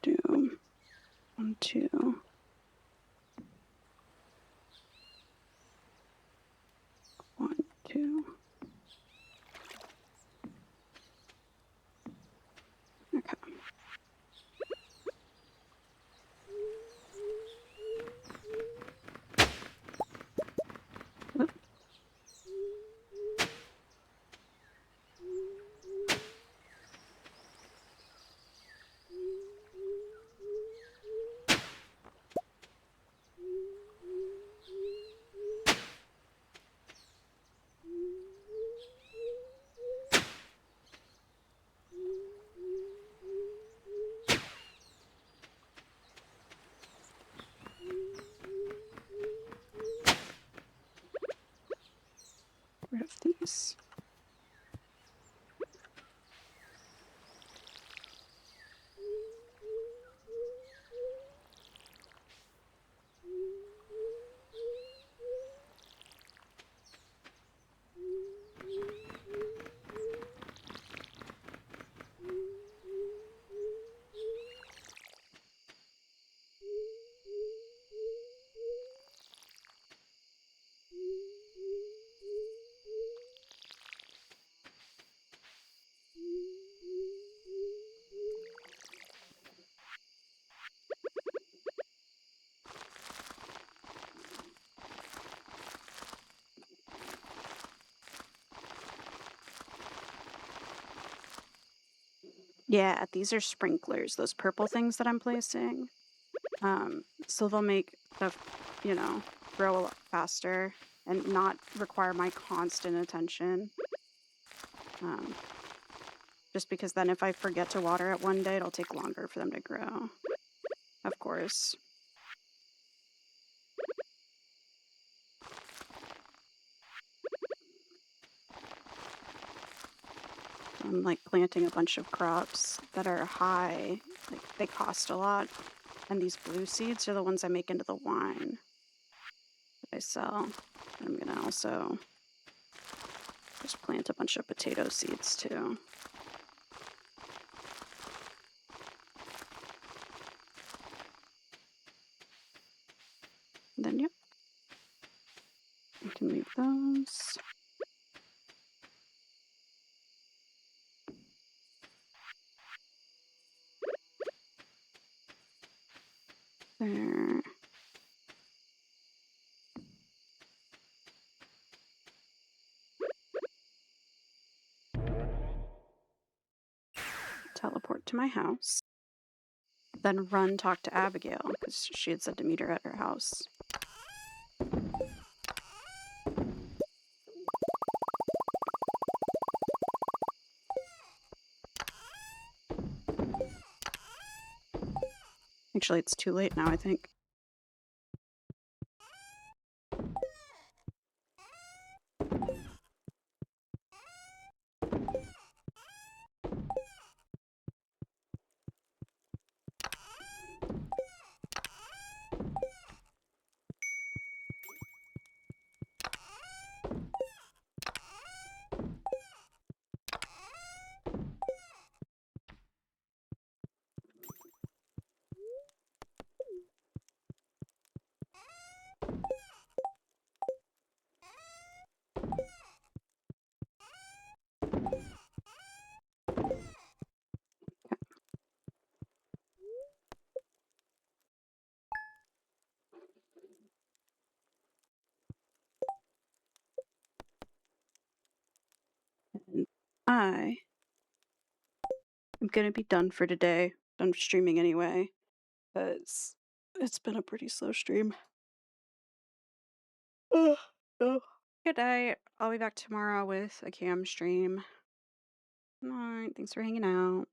Do 1, 2. 1, 2. Okay. Oop. Rid of these. Yeah, these are sprinklers, those purple things that I'm placing. So they'll make stuff, grow a lot faster and not require my constant attention. Just because then if I forget to water it one day, it'll take longer for them to grow. Of course. I'm like planting a bunch of crops that are high, like they cost a lot. And these blue seeds are the ones I make into the wine that I sell. And I'm gonna also just plant a bunch of potato seeds too. And then, yep, I can leave those. There. Teleport to my house. Then run talk to Abigail, because she had said to meet her at her house. Actually, it's too late now, I think. I am gonna be done for today. Done streaming anyway, because it's been a pretty slow stream. Ugh, ugh. Good night. I'll be back tomorrow with a cam stream. Night. Thanks for hanging out.